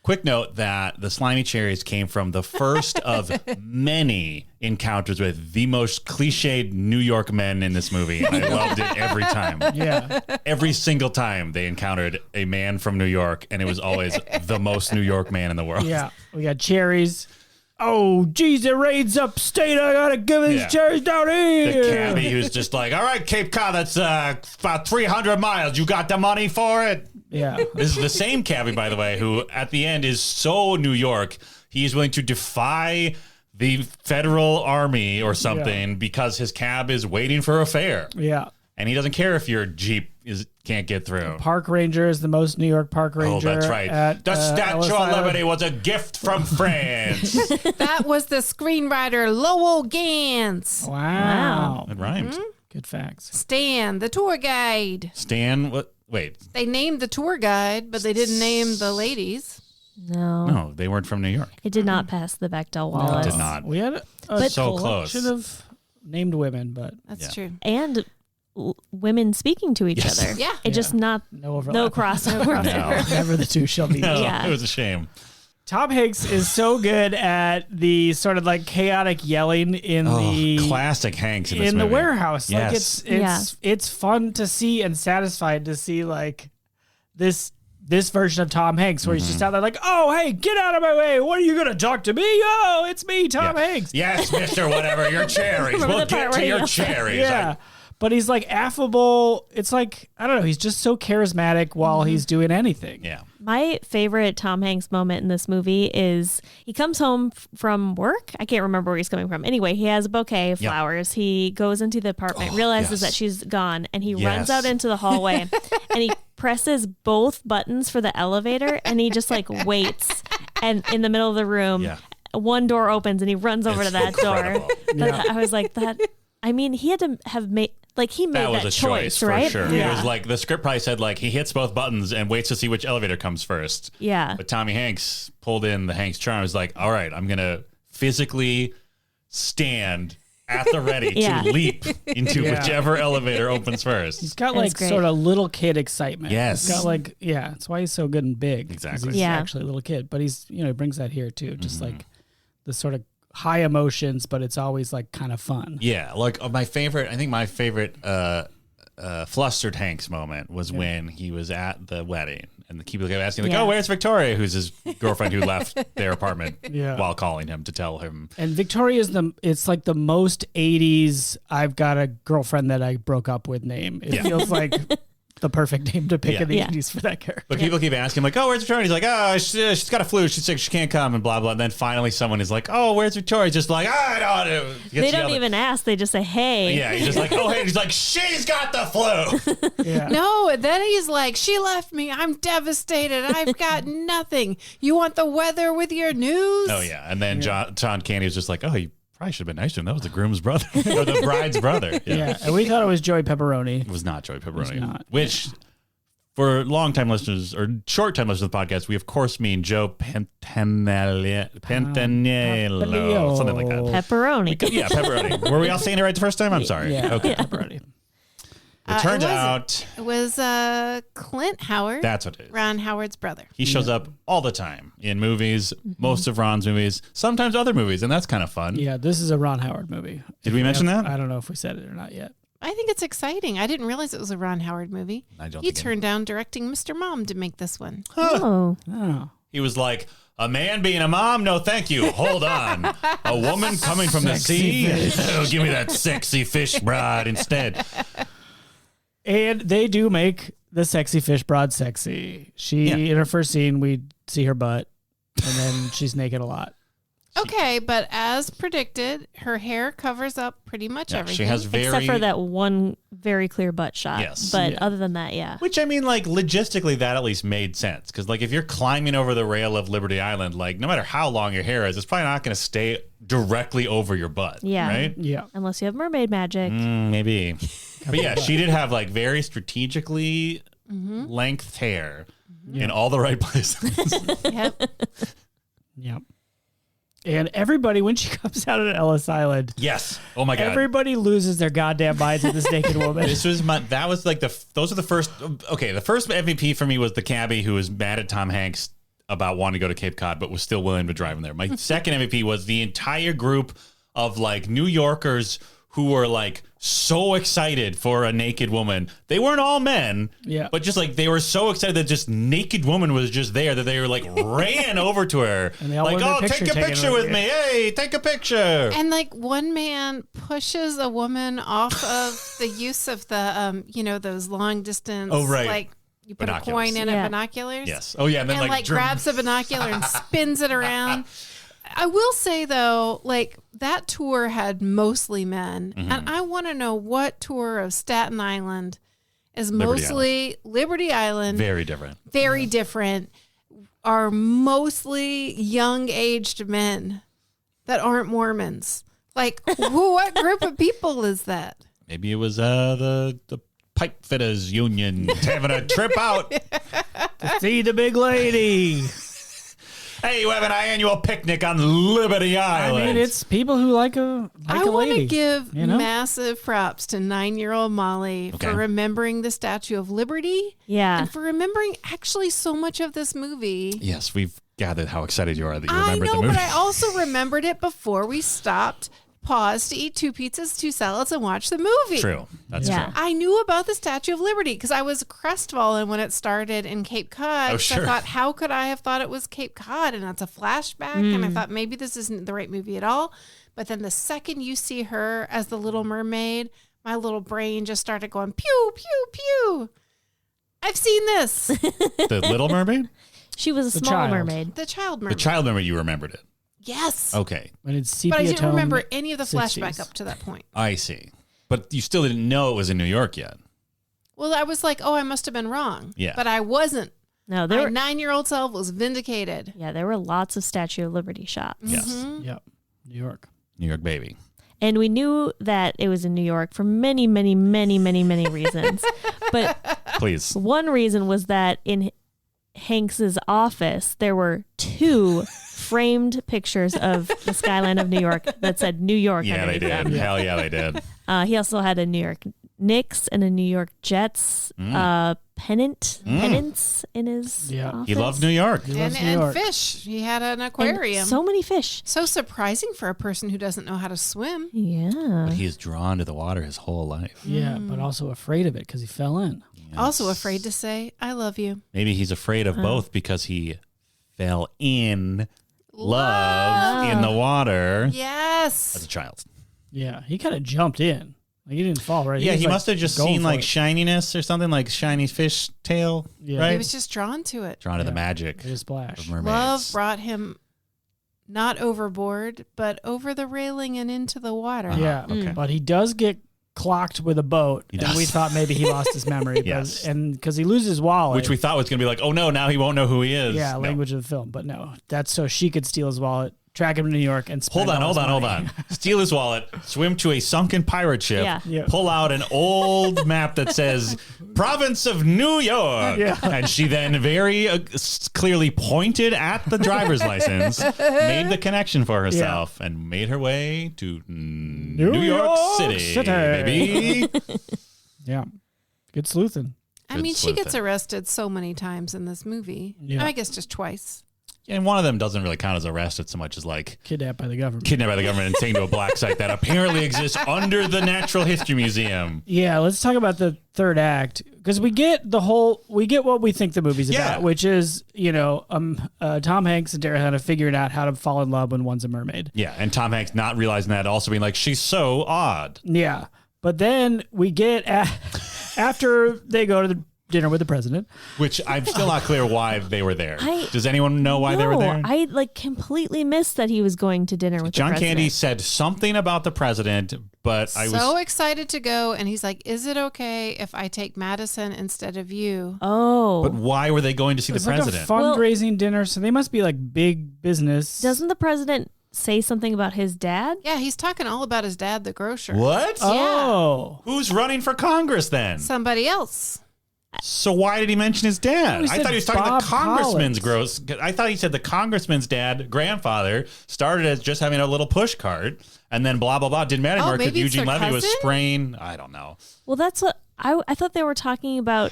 Quick note that the slimy cherries came from the first of many encounters with the most cliched New York men in this movie. And I loved it every time. Yeah. Every single time they encountered a man from New York, and it was always the most New York man in the world. Yeah. We got cherries. Oh, geez, it rains upstate. I got to give these cherries down here. The cabbie who's just like, all right, Cape Cod, that's about 300 miles. You got the money for it? Yeah. This is the same cabbie, by the way, who at the end is so New York, he's willing to defy the federal army or something because his cab is waiting for a fare. Yeah. And he doesn't care if your Jeep can't get through. Park ranger is the most New York park ranger. Oh, that's right. The Statue of Liberty was a gift from France. That was the screenwriter Lowell Gans. Wow. It rhymes. Good facts. Stan, the tour guide. Stan, what? Wait. They named the tour guide, but they didn't name the ladies. No, they weren't from New York. It did not pass the Bechdel wall. No, it did not. We had so close. Should have named women, but That's true. And women speaking to each other. Yeah. It just not no overlap. no crossover. Never the two shall meet. No, Yeah. it was a shame. Tom Hanks is so good at the sort of like chaotic yelling in the classic Hanks in this the movie. warehouse. Yes. Like it's fun to see and satisfied to see like this version of Tom Hanks where he's just out there like, oh, hey, get out of my way. What are you going to talk to me? Oh, it's me, Tom Hanks. Yes, Mr. Whatever, your cherries. Remember We'll the part get to where your he- cherries. Yeah. But he's like affable. It's like, I don't know. He's just so charismatic while he's doing anything. Yeah. My favorite Tom Hanks moment in this movie is he comes home from work. I can't remember where he's coming from. Anyway, he has a bouquet of flowers. He goes into the apartment, realizes that she's gone, and he runs out into the hallway and he presses both buttons for the elevator and he just like waits and in the middle of the room. Yeah. One door opens and he runs over to that incredible. door. I was like, that. I mean, he had to have made he made That was that a choice, right? for sure. Yeah. It was like the script probably said like he hits both buttons and waits to see which elevator comes first. Yeah. But Tommy Hanks pulled in the Hanks charm. Was like, all right, I'm gonna physically stand at the ready to leap into whichever elevator opens first. He's got That's like great. sort of little kid excitement. Yes. He's got like, that's why he's so good and big. 'Cause Exactly. He's Yeah. actually a little kid, but he's, he brings that here too. Just like the sort of high emotions, but it's always like kind of fun. Yeah, like my favorite flustered Hanks moment was when he was at the wedding and the people kept asking like, oh, where's Victoria, who's his girlfriend who left their apartment while calling him to tell him. And Victoria's it's like the most 80s I've got a girlfriend that I broke up with name. It feels like the perfect name to pick in the 80s for that character. But people keep asking like, oh, where's Victoria? And he's like, oh, she's got a flu. She's sick. She can't come and blah, blah. And then finally someone is like, oh, where's Victoria? Just like, I don't know. They don't even ask. They just say, hey. Yeah, he's just like, oh, hey. And he's like, she's got the flu. Yeah. No, then he's like, she left me. I'm devastated. I've got nothing. You want the weather with your news? Oh, yeah. And then John Candy was just like, oh, you probably should have been nice to him. That was the groom's brother or the bride's brother. Yeah. And we thought it was Joey Pepperoni. It was not Joey Pepperoni. not. Which, for long-time listeners or short-time listeners of the podcast, we of course mean Joe Pentanello, something like that. Pepperoni. Yeah, Pepperoni. Were we all saying it right the first time? I'm sorry. Yeah. Okay. Pepperoni. It turns out It was Clint Howard. that's what it is. Ron Howard's brother. He shows up all the time in movies, most of Ron's movies, sometimes other movies, and that's kind of fun. Yeah, this is a Ron Howard movie. Did we mention that? I don't know if we said it or not yet. I think it's exciting. I didn't realize it was a Ron Howard movie. I don't He think turned down directing Mr. Mom to make this one. Oh. Oh. He was like, a man being a mom? No, thank you. Hold on. A woman coming from the sea? Oh, give me that sexy fish bride instead. And they do make the sexy fish broad sexy. In her first scene, we see her butt, and then she's naked a lot. Okay, but as predicted, her hair covers up pretty much everything. She has very... Except for that one very clear butt shot. Yes. But Yeah. other than that, yeah. Which, I mean, like, logistically, that at least made sense. Because, like, if you're climbing over the rail of Liberty Island, like, no matter how long your hair is, it's probably not going to stay directly over your butt. Yeah. Right? Yeah. Unless you have mermaid magic. Maybe. But yeah, she did have, like, very strategically length hair in all the right places. Yep. Yep. And everybody, when she comes out of Ellis Island, Yes. Oh, my God. everybody loses their goddamn minds at this naked woman. Those are the first, okay, the first MVP for me was the cabbie who was mad at Tom Hanks about wanting to go to Cape Cod, but was still willing to drive him there. My second MVP was the entire group of like New Yorkers who were like so excited for a naked woman. They weren't all men, but just like they were so excited that just naked woman was just there that they were like ran over to her. And they all like, wanted oh, a take picture a picture with me. Hey, take a picture. And like one man pushes a woman off of the use of the, those long distance. Oh, right. Like you put Binoculars. a coin in Yeah. a binoculars. Yes. Oh, yeah. And then And like grabs a binocular and spins it around. I will say though, like that tour had mostly men, and I want to know what tour of Staten Island is mostly Liberty Island. Very different. Very different. Are mostly young-aged men that aren't Mormons. Like, what group of people is that? Maybe it was the pipe fitters union having a trip out. To see the big lady. Hey, we have an annual picnic on Liberty Island. I mean, it's people who like a lady. I want to give you know? massive props to 9-year-old Molly for remembering the Statue of Liberty. Yeah. And for remembering actually so much of this movie. Yes, we've gathered how excited you are that you remembered I know, the movie. but I also remembered it before we stopped, paused to eat 2 pizzas, 2 salads, and watch the movie. True. That's Yeah. true. I knew about the Statue of Liberty because I was crestfallen when it started in Cape Cod. Oh, So sure. I thought, how could I have thought it was Cape Cod? And that's a flashback. And I thought maybe this isn't the right movie at all. But then the second you see her as the Little Mermaid, my little brain just started going pew, pew, pew. I've seen this. The Little Mermaid? She was a The small child. mermaid. The Child The Mermaid. Child Mermaid, you remembered it. Yes. Okay. When it's sepia But I didn't tone remember any of the 60s. flashback up to that point. I see. But you still didn't know it was in New York yet. Well, I was like, oh, I must have been wrong. Yeah. But I wasn't. No, My there were 9-year-old self was vindicated. yeah, there were lots of Statue of Liberty shots. Yes. Yep. New York. New York baby. And we knew that it was in New York for many, many, many, many, many reasons. But Please. one reason was that in Hanks's office, there were 2 framed pictures of the skyline of New York that said New York. Yeah, they underneath did. them. Hell yeah, they did. He also had a New York Knicks and a New York Jets pennants in his office. He loved New York. He loves New And York. fish. He had an And aquarium. so many fish. So surprising for a person who doesn't know how to swim. Yeah. But he is drawn to the water his whole life. Yeah, but also afraid of it because he fell in. Also afraid to say, I love you. Maybe he's afraid of both because he fell in love in the water as Yes. a child. Yeah, he kind of jumped in. Like he didn't fall right. Yeah, was, he like, must have just going seen for like it. shininess or something, like shiny fish tail, Yeah. right? He was just drawn to it. Drawn to the Yeah. magic It was splash. of mermaids. Love brought him not overboard, but over the railing and into the water. Yeah, Okay. but he does get clocked with a boat, He and does. we thought maybe he lost his memory. Yes. and because he loses his wallet, Which we thought was going to be like, oh no, now he won't know who he is. yeah, No. language of the film, but no, that's so she could steal his wallet, track him to New York, and spend Hold all on. his money. Steal his wallet, swim to a sunken pirate ship, Yeah. Yeah. pull out an old map that says province of New York. Yeah. And she then very clearly pointed at the driver's license, made the connection for herself, and made her way to New York York City, City. baby. Yeah, good sleuthing. I Good mean, she gets sleuthing. arrested so many times in this movie. Yeah. I guess just twice. And one of them doesn't really count as arrested so much as like Kidnapped by the government. kidnapped by the government and taken to a black site that apparently exists under the Natural History Museum. Yeah, let's talk about the third act because we get what we think the movie's Yeah. about, which is Tom Hanks and Daryl Hannah figuring out how to fall in love when one's a mermaid. Yeah, and Tom Hanks not realizing that, also being like, she's so odd. Yeah, but then we get after they go to the dinner with the president. Which I'm still not clear why they were there. I- Does anyone know why they were there? I like completely missed that he was going to dinner with John the president. Candy said something about the president, but I So was excited to go. And he's like, is it okay if I take Madison instead of you? Oh, but why were they going to see It's the like president? a fundraising dinner, so they must be like big business. doesn't the president say something about his dad? Yeah, he's talking all about his dad, the grocer. What? Oh, Who's running for Congress then? Somebody else. So why did he mention his dad? he I said thought he was talking Bob the congressman's Collins. I thought he said the congressman's grandfather started as just having a little push cart, and then blah blah blah didn't matter Oh, anymore because maybe it's Eugene their Levy was cousin? spraying. I don't know. Well, that's what I thought they were talking about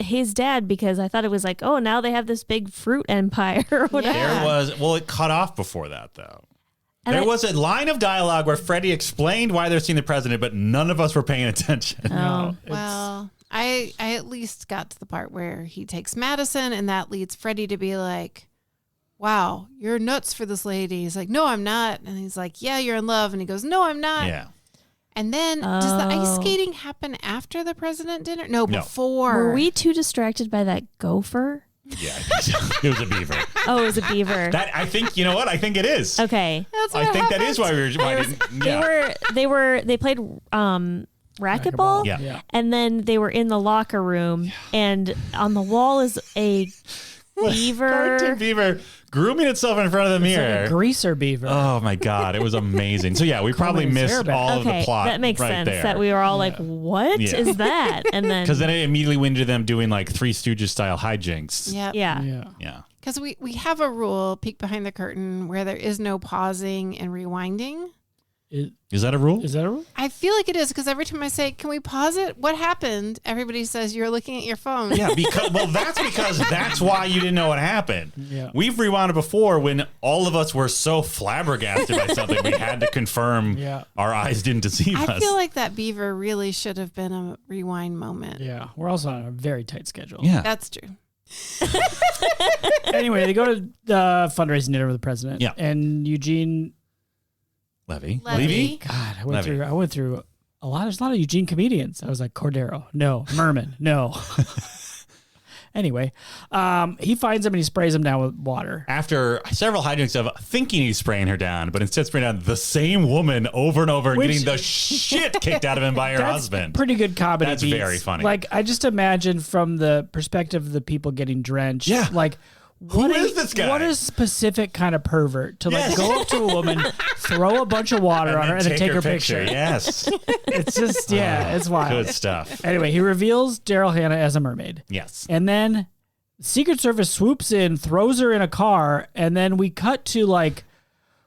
his dad because I thought it was like, oh, now they have this big fruit empire or whatever. Yeah. It cut off before that though. And There I- was a line of dialogue where Freddie explained why they're seeing the president, but none of us were paying attention. no. Well, I at least got to the part where he takes Madison, and that leads Freddie to be like, wow, you're nuts for this lady. He's like, no, I'm not. And he's like, yeah, you're in love. And he goes, no, I'm not. Yeah. And then does the ice Oh. skating happen after the president dinner? No, No. before. Were we too distracted by that gopher? Yeah, I think so. It was a beaver. Oh, it was a beaver. That I think, you know what? I think it is. Okay. That's what I think that happened. is why we were. They played racquetball. Yeah. And then they were in the locker room, and on the wall is a beaver. Cartoon beaver grooming itself in front of the mirror. Like a greaser beaver. Oh my God, it was amazing. So yeah, we probably his hair missed back. all of the plot. That makes right sense. there. That we were all like, "What is that?" And then Because then it immediately went into them doing like Three Stooges style hijinks. Yep. yeah. Yeah. Because we have a rule, peek behind the curtain, where there is no pausing and rewinding. Is that a rule? Is that a rule? I feel like it is because every time I say, "Can we pause it? What happened?" Everybody says you're looking at your phone. Yeah, because that's why you didn't know what happened. Yeah. We've rewinded before when all of us were so flabbergasted by something we had to confirm our eyes didn't deceive us. I feel like that beaver really should have been a rewind moment. Yeah. We're also on a very tight schedule. Yeah. That's true. Anyway, they go to the fundraising dinner with the president. Yeah. And Eugene. Levy. God, I went through a lot. There's a lot of Eugene comedians. I was like, Cordero, no. Merman, no. Anyway, he finds him and he sprays him down with water. After several hijinks of thinking he's spraying her down, but instead spraying down the same woman over and over and getting the shit kicked out of him by her That's husband. Pretty good comedy. That's beats. very funny. Like, I just imagine from the perspective of the people getting drenched. Yeah. Like, Who is this guy? What a specific kind of pervert to like go up to a woman, throw a bunch of water on her, and then take her picture. Yes. It's just, it's wild. Good stuff. Anyway, he reveals Daryl Hannah as a mermaid. Yes. And then Secret Service swoops in, throws her in a car, and then we cut to like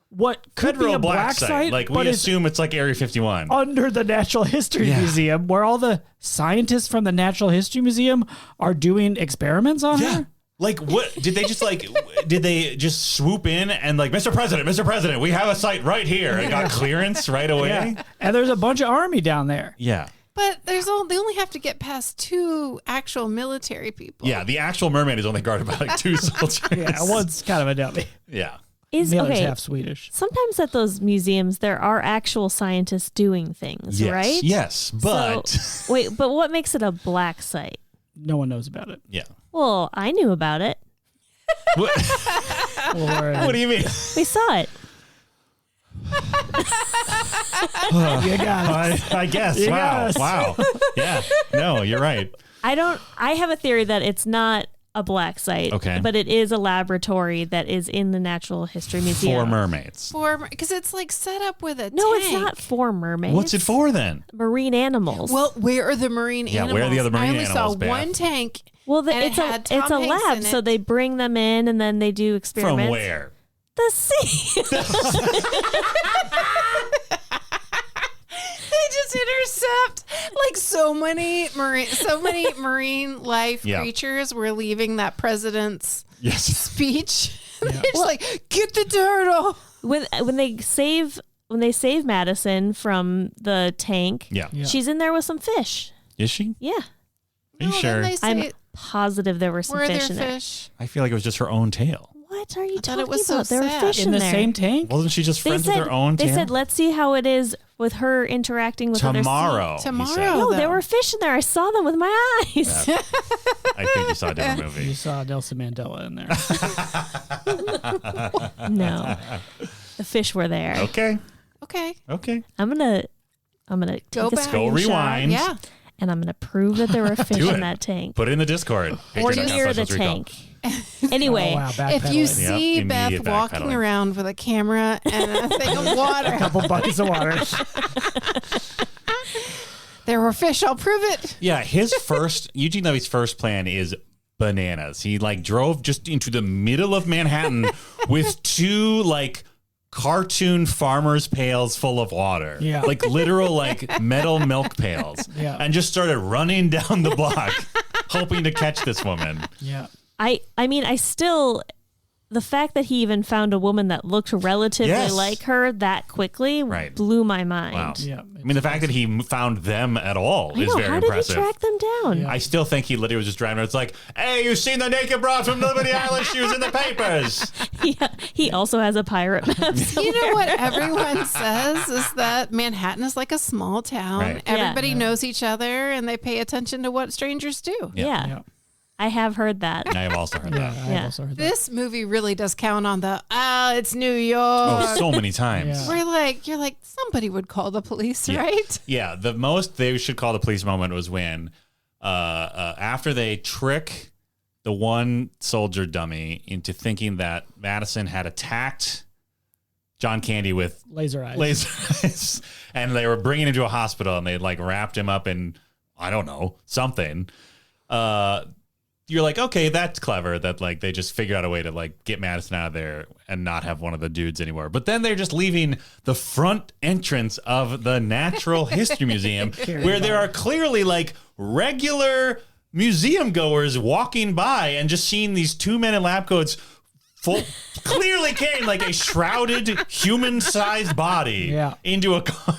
what could be a black site, Like but we it's assume it's like Area 51. under the Natural History Museum, where all the scientists from the Natural History Museum are doing experiments on her. Like what did they just swoop in and like Mr. President, we have a site right here and got clearance right away? Yeah. And there's a bunch of army down there. Yeah. But they only have to get past 2 actual military people. Yeah, the actual mermaid is only guarded by like 2 soldiers. Yeah, one's kind of a dummy. Yeah. The other's half Swedish. Sometimes at those museums there are actual scientists doing things, Yes. right? Yes, but So, wait, but what makes it a black site? No one knows about it. yeah. Well, I knew about it. What, what do you mean? We saw it. You got it. I guess. You Wow. got us. Wow. Yeah. No, you're right. I have a theory that it's not a black site. Okay. But it is a laboratory that is in the Natural History Museum. For mermaids. Because it's like set up with a No, tank. it's not for mermaids. What's it for then? Marine animals. Well, where are the marine animals? where are the other marine I only animals, saw Beth? one tank. well, and it had Tom it's a Hanks lab, in so it. they bring them in and then they do experiments. From where? The sea. They just intercept like so many marine life creatures were leaving that president's Yes. speech. They're just like, get the turtle. when they save Madison from the tank, Yeah. she's in there with some fish. Is she? Yeah. Are you sure? I'm positive there were some Were fish there in there. fish? I feel like it was just her own tail. What are you thought talking it was so about? There were sad. fish in In the there. same tank? Wasn't she just friends with her own they tail? said, let's see how it is with her interacting with other Tomorrow. sea. he Tomorrow. said. No, though. there were fish in there. I saw them with my eyes. I think you saw a different You movie. saw Nelson Mandela in there. No, the fish were there. Okay. Okay. Okay. I'm gonna Go take a back. Go screenshot, rewind. Yeah. and I'm gonna prove that there were fish Do in it. that tank Put it in the Discord. or Patreon.com/Let's near the Recall. tank. Anyway, Oh, wow, If backpedaling. you see Yep, Beth immediate walking backpedaling. around with a camera and a thing of water, a couple buckets of water. there were fish. I'll prove it. Yeah, Eugene Levy's first plan is bananas. He like drove just into the middle of Manhattan with 2 like cartoon farmers' pails full of water. Yeah. Like literal like metal milk pails. Yeah. And just started running down the block hoping to catch this woman. Yeah. I mean, I still, the fact that he even found a woman that looked relatively Yes. like her that quickly Right. blew my mind. Wow. Yeah. I mean, the fact that he found them at all I is know, very how impressive. did he track them down? Yeah. I still think he literally was just driving around. It's like, hey, you seen the naked broad from Liberty Island? She was in the papers. He also has a pirate map. You know what everyone says is that Manhattan is like a small town. Right. Everybody Yeah. knows each other and they pay attention to what strangers do. Yeah. Yeah. I have heard that. And I have also heard Yeah, that. I've also heard that. This movie really does count on the it's New York. Oh, so many times. Yeah. You're like somebody would call the police, Yeah. right? Yeah, the most they should call the police moment was when after they trick the one soldier dummy into thinking that Madison had attacked John Candy with Laser eyes. laser eyes, and they were bringing him to a hospital, and they like wrapped him up in, I don't know, something. You're like, okay, that's clever that like they just figured out a way to like get Madison out of there and not have one of the dudes anymore. But then they're just leaving the front entrance of the Natural History Museum where there are clearly like regular museum goers walking by and just seeing these 2 men in lab coats clearly carrying like a shrouded human-sized body into a car.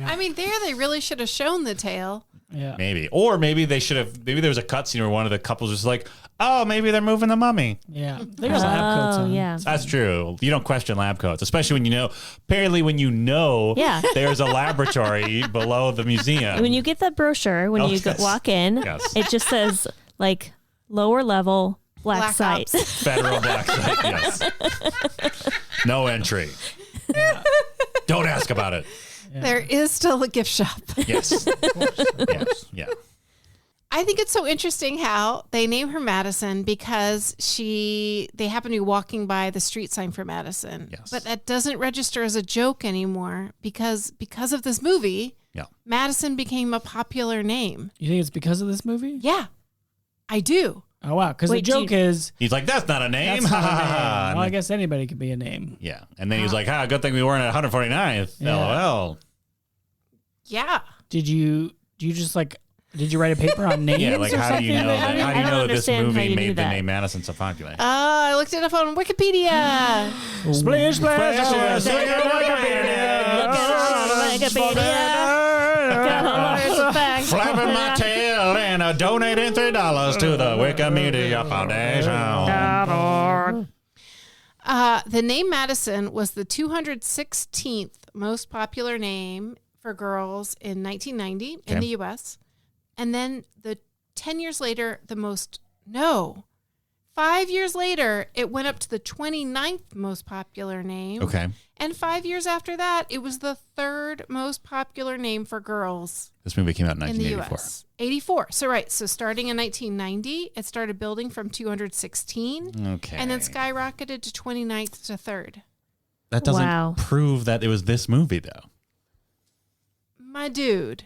I mean, they really should have shown the tail. Yeah. Maybe. Or maybe they should have, maybe there was a cutscene where one of the couples was like, oh, maybe they're moving the mummy. Yeah. There's lab coats on. Yeah. That's true. You don't question lab coats, especially when you know, apparently when you know there's a laboratory below the museum. When you get that brochure, when you walk in, it just says like lower level black site. Federal black site, yes. No entry. Don't ask about it. Yeah. There is still a gift shop. Yes. Yes. Yeah. I think it's so interesting how they name her Madison because they happen to be walking by the street sign for Madison. Yes. But that doesn't register as a joke anymore because of this movie, Madison became a popular name. You think it's because of this movie? Yeah, I do. Oh, wow. Because the joke is... He's like, that's not a name. That's not a name. Well, I guess anybody could be a name. Yeah. And then he's like, good thing we weren't at 149th. Yeah. LOL. Yeah. Did you write a paper on names? Yeah, like or how do you something? know that? How do you know that this movie made the that. name Madison so popular? I looked it up on Wikipedia. Splish, splash, Splash, splash, Flapping my tail and donating $3 to the Wikimedia Foundation. The name Madison was the 216th most popular name for girls in 1990 in the U.S. And then 5 years later, it went up to the 29th most popular name. Okay. And 5 years after that, it was the third most popular name for girls This movie came out in in the 1984. U.S. 84. So starting in 1990, it started building from 216. Okay. And then skyrocketed to 29th to 3rd. That doesn't prove that it was this movie, though. My dude.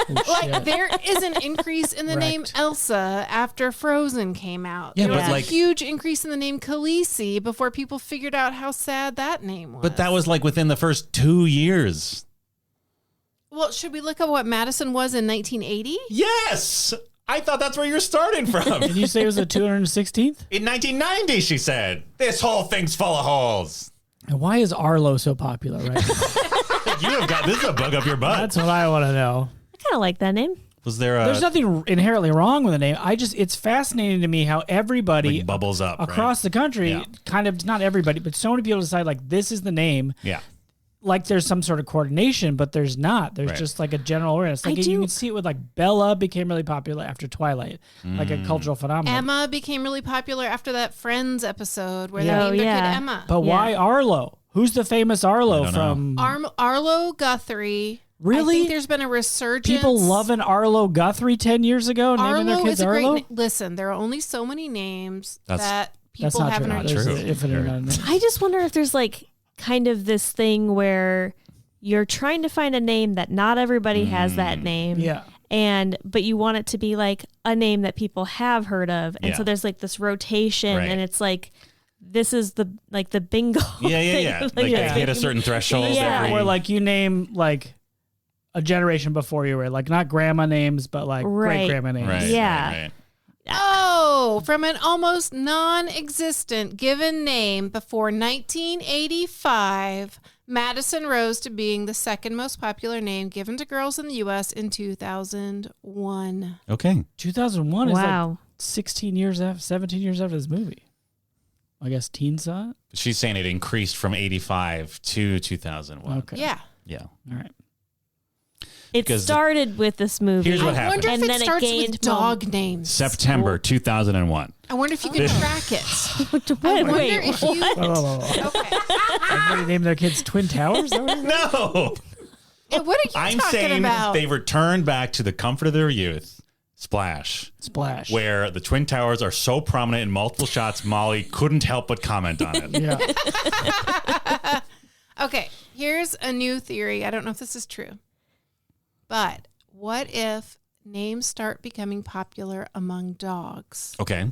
Like, there is an increase in the name Elsa after Frozen came out. Yeah, there but was like a huge increase in the name Khaleesi before people figured out how sad that name was. But that was like within the first 2 years. Well, should we look at what Madison was in 1980? Yes! I thought that's where you're starting from. Did you say it was the 216th? In 1990, she said. This whole thing's full of holes. And why is Arlo so popular right now? You have got this is a bug up your butt. That's what I want to know. I kind of like that name. Was there There's nothing inherently wrong with the name. It's fascinating to me how everybody like bubbles up across the country, kind of, not everybody, but so many people decide like this is the name. Yeah. Like there's some sort of coordination, but there's not. There's just like a general awareness. Like you can see it with like Bella became really popular after Twilight, like a cultural phenomenon. Emma became really popular after that Friends episode where they named their kid Emma. But why Arlo? Who's the famous Arlo from? Arlo Guthrie. Really? I think there's been a resurgence. People loving Arlo Guthrie 10 years ago, naming their kids Arlo? Listen, there are only so many names that people not have in true. our There's an infinite amount of names. I just wonder if there's like kind of this thing where you're trying to find a name that not everybody has that name. Yeah. But you want it to be like a name that people have heard of. And so there's like this rotation and it's like this is the bingo. Yeah. Like they hit a certain threshold. Yeah. Or like you name like a generation before you were like not grandma names, but like great grandma names. Right, yeah. right. Oh, from an almost non-existent given name before 1985, Madison rose to being the second most popular name given to girls in the U.S. in 2001. Okay. 2001 is like 17 years after this movie. I guess teens saw it. She's saying it increased from 85 to 2001. Okay. Yeah. Yeah. All right. It started with this movie. Here's what I happened. wonder And if then it it starts gained with dog names. September 2001. I wonder if you can track it. I wonder if you. Whoa. Okay. Everybody named their kids Twin Towers? No. What are you I'm talking saying about? they returned back to the comfort of their youth. Splash. Where the Twin Towers are so prominent in multiple shots, Molly couldn't help but comment on it. Yeah. Okay, here's a new theory. I don't know if this is true. But what if names start becoming popular among dogs Okay.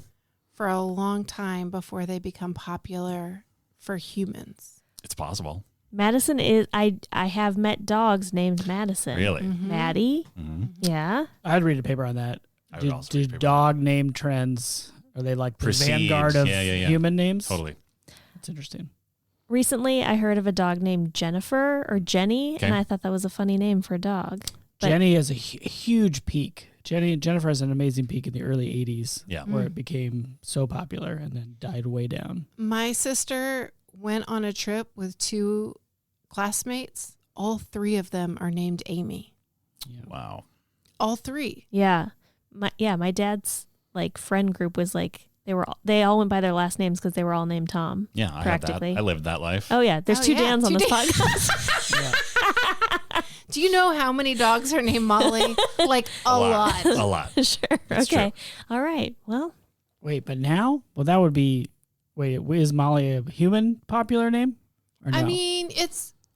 for a long time before they become popular for humans? It's possible. Madison is. I have met dogs named Madison. Really? Maddie. Mm-hmm. Yeah. I'd read a paper on that. I would also read a Do paper dog name trends, are they like the Precede. vanguard of Yeah. human names? Totally. That's interesting. Recently, I heard of a dog named Jennifer or Jenny, Okay. and I thought that was a funny name for a dog. But Jenny has a huge peak. Jennifer has an amazing peak in the early 80s Yeah. where it became so popular and then died way down. My sister went on a trip with 2 classmates. All 3 of them are named Amy. Yeah. Wow. All 3. yeah, my dad's like friend group was like they all went by their last names because they were all named Tom. Yeah, I had that. Practically. I lived that life. Oh yeah, there's 2 yeah, Dans on 2 this Dans. podcast. Do you know how many dogs are named Molly? Like a lot. A lot. Sure. That's Okay. All right. Well, Wait, but now? Well, that would be. Wait, is Molly a human popular name? Or no? I mean,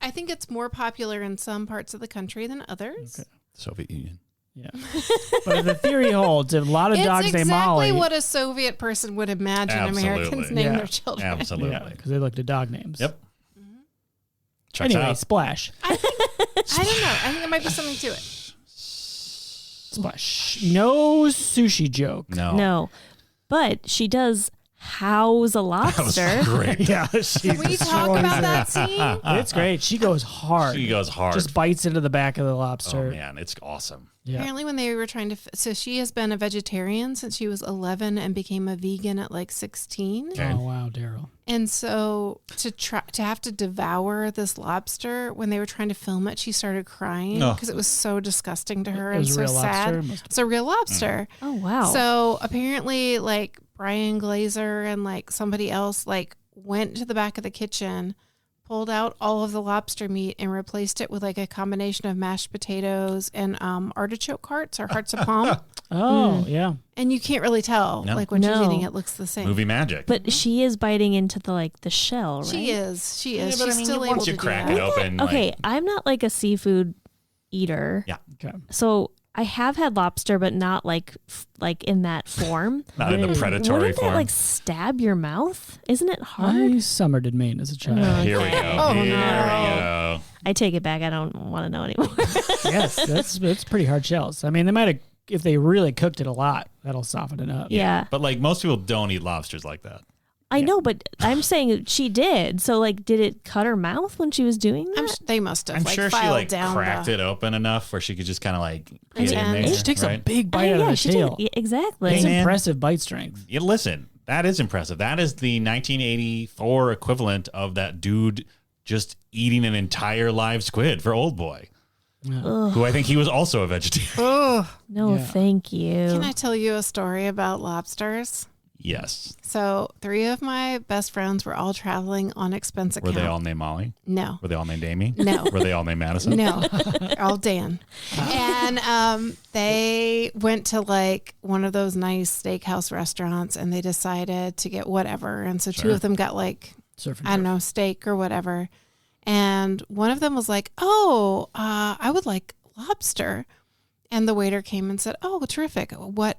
I think it's more popular in some parts of the country than others. Okay. Soviet Union. Yeah. But the theory holds. If a lot of dogs It's named Molly. exactly what a Soviet person would imagine Americans Absolutely. name Yeah. their children. Absolutely. Yeah, because they looked at dog names. Yep. Checks Anyway, out. Splash. I don't know. I think there might be something to it. Splash. No sushi joke. no. But she does house a That was lobster. great. Yeah. Can we talk about that scene? It's great. She goes hard. She goes hard. Just bites into the back of the lobster. Oh man, it's awesome. Yeah. Apparently, when they were trying to, so she has been a vegetarian since she was 11 and became a vegan at like 16. Okay. Oh wow, Daryl. And so to have to devour this lobster, when they were trying to film it, she started crying Oh. because it was so disgusting to her It and was so a real sad. lobster? Must- It's a real lobster. Oh wow. So apparently, like Brian Glazer and like somebody else like went to the back of the kitchen, pulled out all of the lobster meat and replaced it with like a combination of mashed potatoes and artichoke hearts or hearts of palm. Oh yeah. And you can't really tell, No. like when she's No. eating it, looks the same. Movie magic. but she is biting into the shell, right? She is. She is. Yeah, but She's I mean, still able once to you do crack that. it open. Okay, like, I'm not like a seafood eater. Yeah. Okay. So I have had lobster, but not like in that form. not in the predatory Wouldn't form. that like stab your mouth? Isn't it hard? I summered in Maine as a child. No. Here we Okay. go. Oh, Here we no. go. I take it back. I don't want to know anymore. Yes, that's pretty hard shells. I mean, they might have if they really cooked it a lot, that'll soften it up. Yeah. But like most people don't eat lobsters like that. I know, but I'm saying she did. So like, did it cut her mouth when she was doing that? They must have. I'm like, sure she filed like down cracked the, it open enough where she could just kind of like get in And there. She takes a right? big bite out of the she tail. did. Yeah, exactly. It's Hey, man. impressive bite strength. Yeah, listen, that is impressive. That is the 1984 equivalent of that dude just eating an entire live squid for Old Boy, who I think he was also a vegetarian. Oh, No, Yeah. thank you. can I tell you a story about lobsters? Yes. So 3 of my best friends were all traveling on expense Were account. they all named Molly? No. Were they all named Amy? No. Were they all named Madison? No, they're all Dan. And they went to like one of those nice steakhouse restaurants and they decided to get whatever. And so 2 Sure. of them got like, Surf and I don't turf. know, steak or whatever. And one of them was like, oh, I would like lobster. And the waiter came and said, oh, terrific.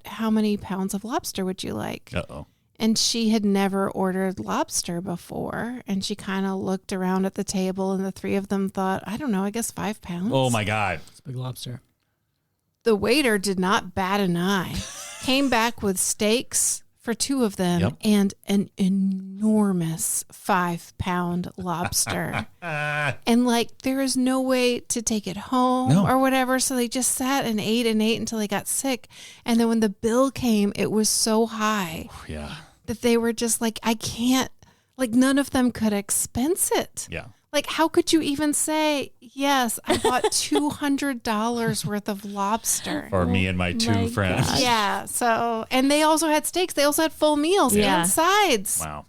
How many pounds of lobster would you like? Uh-oh. And she had never ordered lobster before. And she kind of looked around at the table and the 3 of them thought, I don't know, I guess 5 pounds. Oh my God. It's a big lobster. The waiter did not bat an eye. Came back with steaks for 2 of them Yep. and an enormous 5-pound lobster. And like, there is no way to take it home No. or whatever. So they just sat and ate until they got sick. And then when the bill came, it was so high Yeah. that they were just like, I can't, like none of them could expense it. Yeah. Like, how could you even say, yes, I bought $200 worth of lobster? For me and my two friends. gosh. Yeah. So, and they also had steaks. They also had full meals Yeah. and sides. Wow.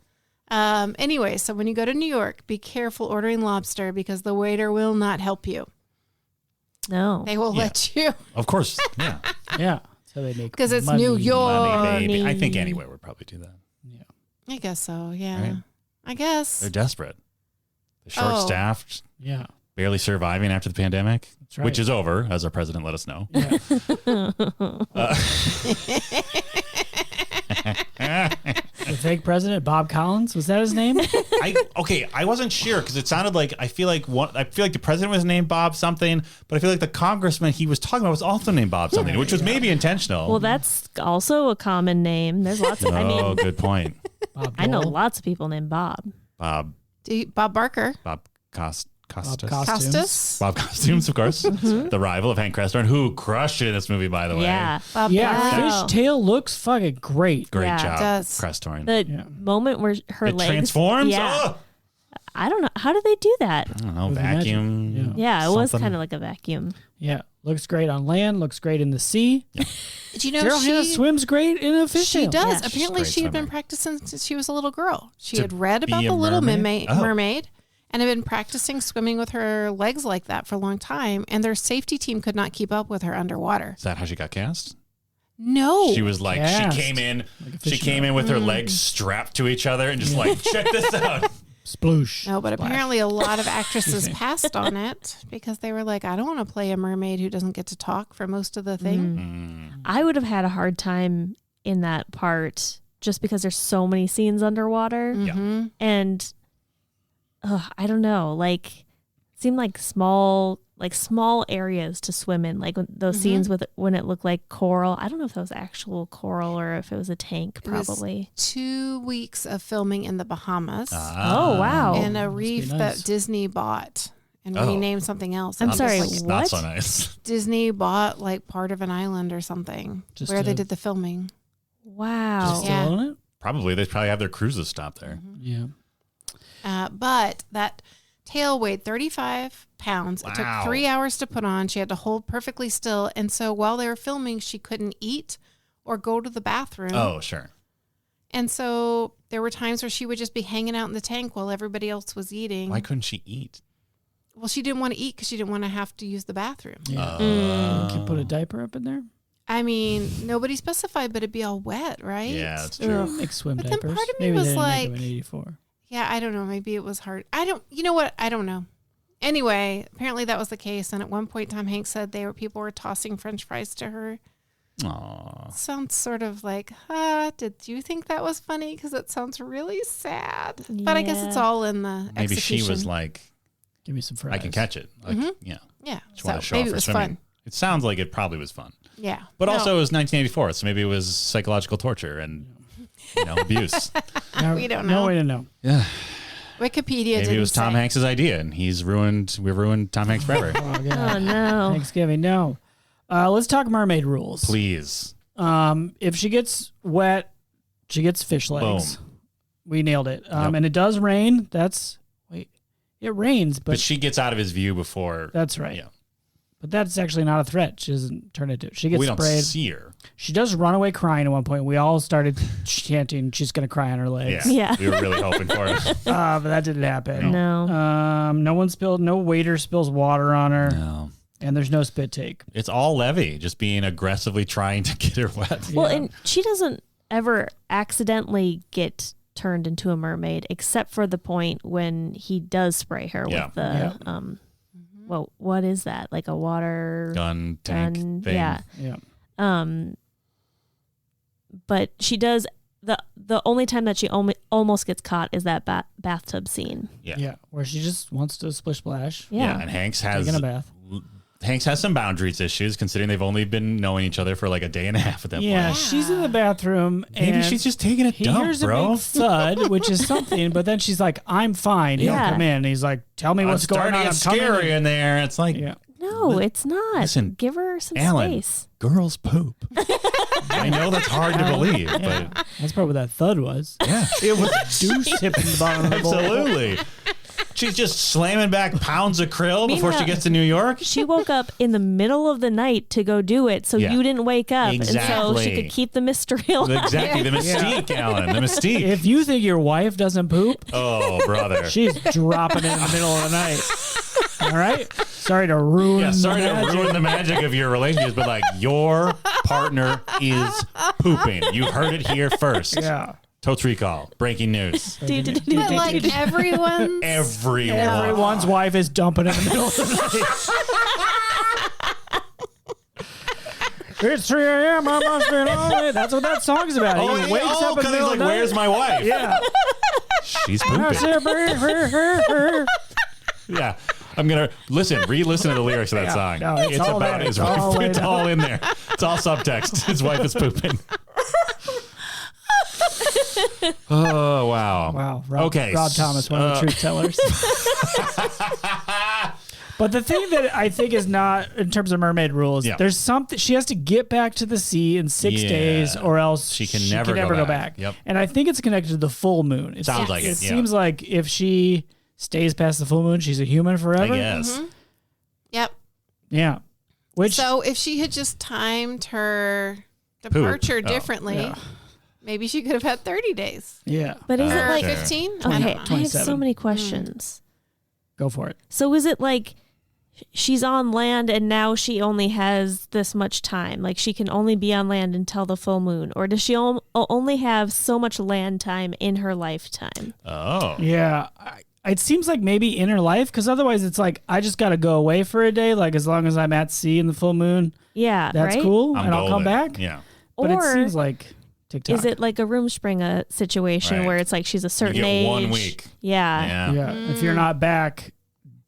Anyway, so when you go to New York, be careful ordering lobster because the waiter will not help you. No. They will let you Of course. Yeah. Yeah. So they make because it's money. New York. Money, maybe. I think anywhere would probably do that. I guess so. Yeah. Right. I guess. They're desperate. They're short-staffed, Yeah. barely surviving after the pandemic, That's right. which is over, as our president let us know. Yeah. The fake president, Bob Collins, was that his name? I wasn't sure because it sounded like I feel like the president was named Bob something, but I feel like the congressman he was talking about was also named Bob something, which was maybe intentional. Well, that's also a common name. There's lots of, good point. Bob I know Dole. lots of people named Bob. Bob Bob Barker. Costas. Costumes. Costas. Bob Costumes, of course, the rival of Hank Cresstorn, who crushed it in this movie, by the way. Yeah. Bob Yeah, Wow. Fishtail looks fucking great. Great Yeah, it job, does. Cresstorn. The moment where her It legs transforms? Yeah. Oh! I don't know. How did they do that? I don't know, With vacuum. magic. Yeah, it was something. kind of like a vacuum. Yeah, looks great on land, looks great in the sea. Do you know Daryl Hannah swims great in a fishtail. She does. Yeah. Apparently, She's a she great had been swimmer. practicing since she was a little girl. She To had read about be a the Little mermaid? Mermaid, Oh. and had been practicing swimming with her legs like that for a long time. And their safety team could not keep up with her underwater. Is that how she got cast? No, She was like, Cast. she came in, Like a she fishing came in with her legs strapped to each other and just like, check this out. Sploosh. no, but Splash. apparently a lot of actresses passed on it because they were like, I don't want to play a mermaid who doesn't get to talk for most of the thing. I would have had a hard time in that part just because there's so many scenes underwater. Mm-hmm. And I don't know, like it seemed like small areas to swim in, like those scenes with when it looked like coral. I don't know if that was actual coral or if it was a tank. It was Probably. 2 weeks of filming in the Bahamas Oh wow! and a must be reef nice. that Disney bought and Oh. renamed something else. I'm It was sorry, like Not what? so nice. Disney bought like part of an island or something Just where they to- did the filming. Wow. Still Yeah. on it? Probably. They probably have their cruises stopped there. Yeah. But that tail weighed 35 pounds. It took Wow. 3 hours to put on. She had to hold perfectly still. And so while they were filming, she couldn't eat or go to the bathroom. Oh, sure. And so there were times where she would just be hanging out in the tank while everybody else was eating. Why couldn't she eat? Well, she didn't want to eat because she didn't want to have to use the bathroom. Yeah. Mm. Can you put a diaper up in there? I mean, nobody specified, but it'd be all wet, right? Yeah, that's true. Ugh. Make swim But then diapers. part of me Maybe was they didn't like- make them in 84. Yeah, I don't know. Maybe it was hard. You know what? I don't know. Anyway, apparently that was the case. And at one point, Tom Hanks said people were tossing French fries to her. Aw. Sounds sort of like, did you think that was funny? Because it sounds really sad. But I guess it's Yeah. all in the Maybe execution. she was like, Give me some fries. I can catch it. Like, yeah. Yeah, Just so want to show maybe off it her was swimming. fun. It sounds like it probably was fun. Yeah. But No, also it was 1984, so maybe it was psychological torture and abuse. No, We don't No know. way to know. Yeah. Wikipedia Maybe didn't it was Tom say. Hanks' idea and we've ruined Tom Hanks forever. Oh, Oh God. no! Thanksgiving, no. Let's talk mermaid rules. Please. If she gets wet, she gets fish legs. Boom. We nailed it. Yep. And it does rain. It rains, But but she gets out of his view before. that's right. Yeah. But that's actually not a threat. She doesn't turn into. She gets We don't sprayed. see her. She does run away crying at one point. We all started chanting, "She's going to cry on her legs." Yeah. Yeah. We were really hoping for it. But that didn't happen. No. No waiter spills water on her, No. and there's no spit take. It's all Levy just being aggressively trying to get her wet. Well, Yeah. and she doesn't ever accidentally get turned into a mermaid, except for the point when he does spray her Yeah. with the Well, what is that? Like a water Gun tank gun? thing. Yeah. Yeah. But she does the only time that she almost gets caught is that bathtub scene. Yeah. Yeah, where she just wants to splish splash. Yeah. And Hanks has Taking a bath. some boundaries issues considering they've only been knowing each other for like a day and a half at that Yeah, point. she's in the bathroom. Maybe and she's just taking a he dump, hears bro. a big thud, which is something, but then she's like, "I'm fine. You Yeah. don't come in." And he's like, "Tell me what's It's starting going on." to I'm get coming scary in. in there. It's like, Yeah. No, it's not. Listen, Give her some Alan, space. girls poop. I know that's hard to believe, but That's probably what that thud was. yeah, it was Deuce hitting the bottom of the bowl. absolutely. She's just slamming back pounds of krill before she Meanwhile- gets to New York. She woke up in the middle of the night to go do it, so Yeah. you didn't wake up, and so Exactly. she could keep the mystery alive. Exactly, the mystique, Alan, the mystique. If you think your wife doesn't poop, Oh, brother. she's dropping it in the middle of the night. All right? Sorry to ruin Yeah, sorry the to magic. ruin the magic of your relationships, but like your partner is pooping. You heard it here first. Yeah. Totes recall. Breaking news. But like everyone's. Everyone. Everyone's wife is dumping in the middle of the night. It's 3 a.m. I must be lonely. That's what that song's about. He wakes up in the because he's middle like, of the night. where's my wife? Yeah. She's pooping. Yeah. I'm going to re-listen to the lyrics of that song. no, it's all about there. his It's all wife. laid It's out. all in there. It's all subtext. His wife is pooping. Oh, wow. Wow. Rob, Okay. Rob Thomas, one of the truth tellers. But the thing that I think is not, in terms of mermaid rules, Yeah. there's something, she has to get back to the sea in 6 Yeah. days or else She can never go go back. back. Yep. And I think it's connected to the full moon. Sounds like it, yeah. seems like if she stays past the full moon, she's a human forever. I guess. Yep. Yeah. Which, So if she had just timed her departure differently, maybe she could have had 30 days. yeah, But is it Or like Sure. 15? okay? I have 27. so many questions. go for it. So is it like she's on land and now she only has this much time? Like she can only be on land until the full moon, or does she only have so much land time in her lifetime? Oh. Yeah. It seems like maybe in her life, because otherwise it's like, I just got to go away for a day. Like as long as I'm at sea in the full moon, Yeah, that's right? cool. I'm and I'll come golden. back. Yeah. But Or it seems like TikTok. is it like a Rumspringa situation Right. where it's like she's a certain get age? 1 week. Yeah. Yeah. Yeah. If you're not back,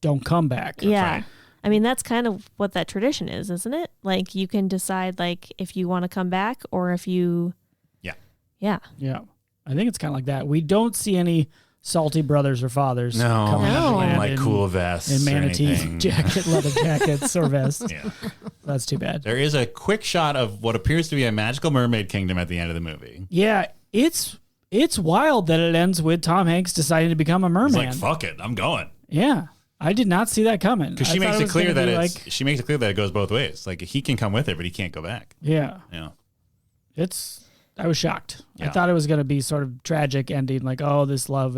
don't come back. Yeah. right. I mean, that's kind of what that tradition is, isn't it? Like you can decide like if you want to come back or if you Yeah. Yeah. Yeah. I think it's kind of like that. We don't see any salty brothers or fathers coming No. up land Like in, cool vests. in or manatee anything. leather jackets or vests. Yeah. That's too bad. There is a quick shot of what appears to be a magical mermaid kingdom at the end of the movie. Yeah, it's wild that it ends with Tom Hanks deciding to become a He's merman. like, fuck it, I'm going. Yeah. I did not see that coming. Because I she thought makes it was clear gonna that be it's she makes it clear that it goes both ways. Like he can come with her, but he can't go back. yeah. Yeah. I was shocked. I Yeah. thought it was going to be sort of tragic ending, like, oh, this love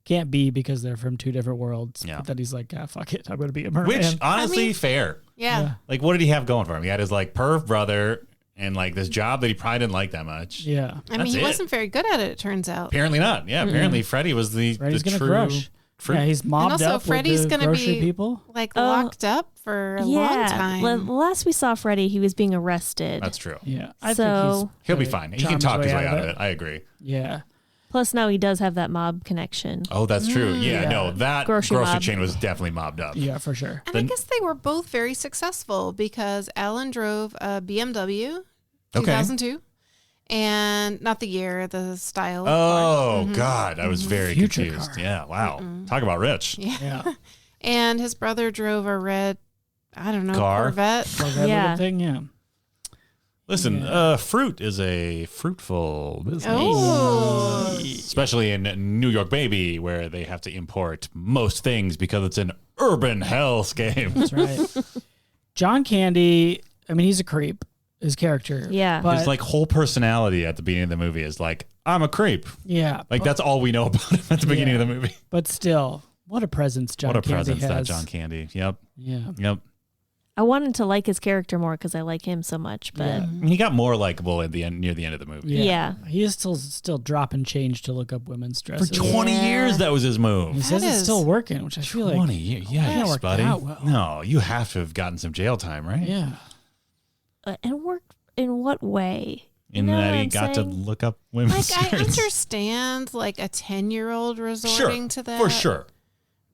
can't be because they're from two different worlds. Yeah. But then he's like, fuck it, I'm going to be a merman. Which honestly, fair. Yeah. Like, what did he have going for him? He had his like perv brother and like this job that he probably didn't like that much. Yeah. I mean, That's he it. wasn't very good at it, it turns out. Apparently not. Yeah. Apparently Freddie was the Freddie's the going to true crush. fruit. Yeah, he's mobbed also, up Freddie's with the gonna grocery be- people. Like Oh. locked up for a long time. The last we saw Freddie, he was being arrested. That's true. Yeah. I So- think He'll be really fine. He can charmed talk his way out of it. I agree. Yeah. Plus now he does have that mob connection. Oh, that's true. Yeah, Yeah. no, that Grocery grocery mob. chain was definitely mobbed up. Yeah, for sure. And I guess they were both very successful because Alan drove a BMW, Okay. 2002, and not the year, the style. Oh God, I was very Future confused. car. Yeah, wow. Talk about rich. Yeah. And his brother drove a red, I don't know, Car? Corvette. That Yeah. little thing, yeah. Listen, fruit is a fruitful business. Oh, Especially in New York, baby, where they have to import most things because it's an urban hellscape. That's right. John Candy, I mean, he's a creep, his character. Yeah. But His like whole personality at the beginning of the movie is like, I'm a creep. yeah. Like that's all we know about him at the beginning of the movie. But still, what a presence John What a Candy presence has. that John Candy. Yep. Yeah. Yep. I wanted to like his character more because I like him so much, but Yeah. I mean, he got more likable at the end, near the end of the movie. Yeah. He is still dropping change to look up women's For dresses. 20 Yeah. years, that was his He move. says it's is. still working, which I feel 20 like, years. that Yes, worked buddy. out well. No, you have to have gotten some jail time, right? yeah. and work in what way? In You know that what he I'm got to saying? look up women's like I skirts. understand like a 10-year-old resorting to that. For sure.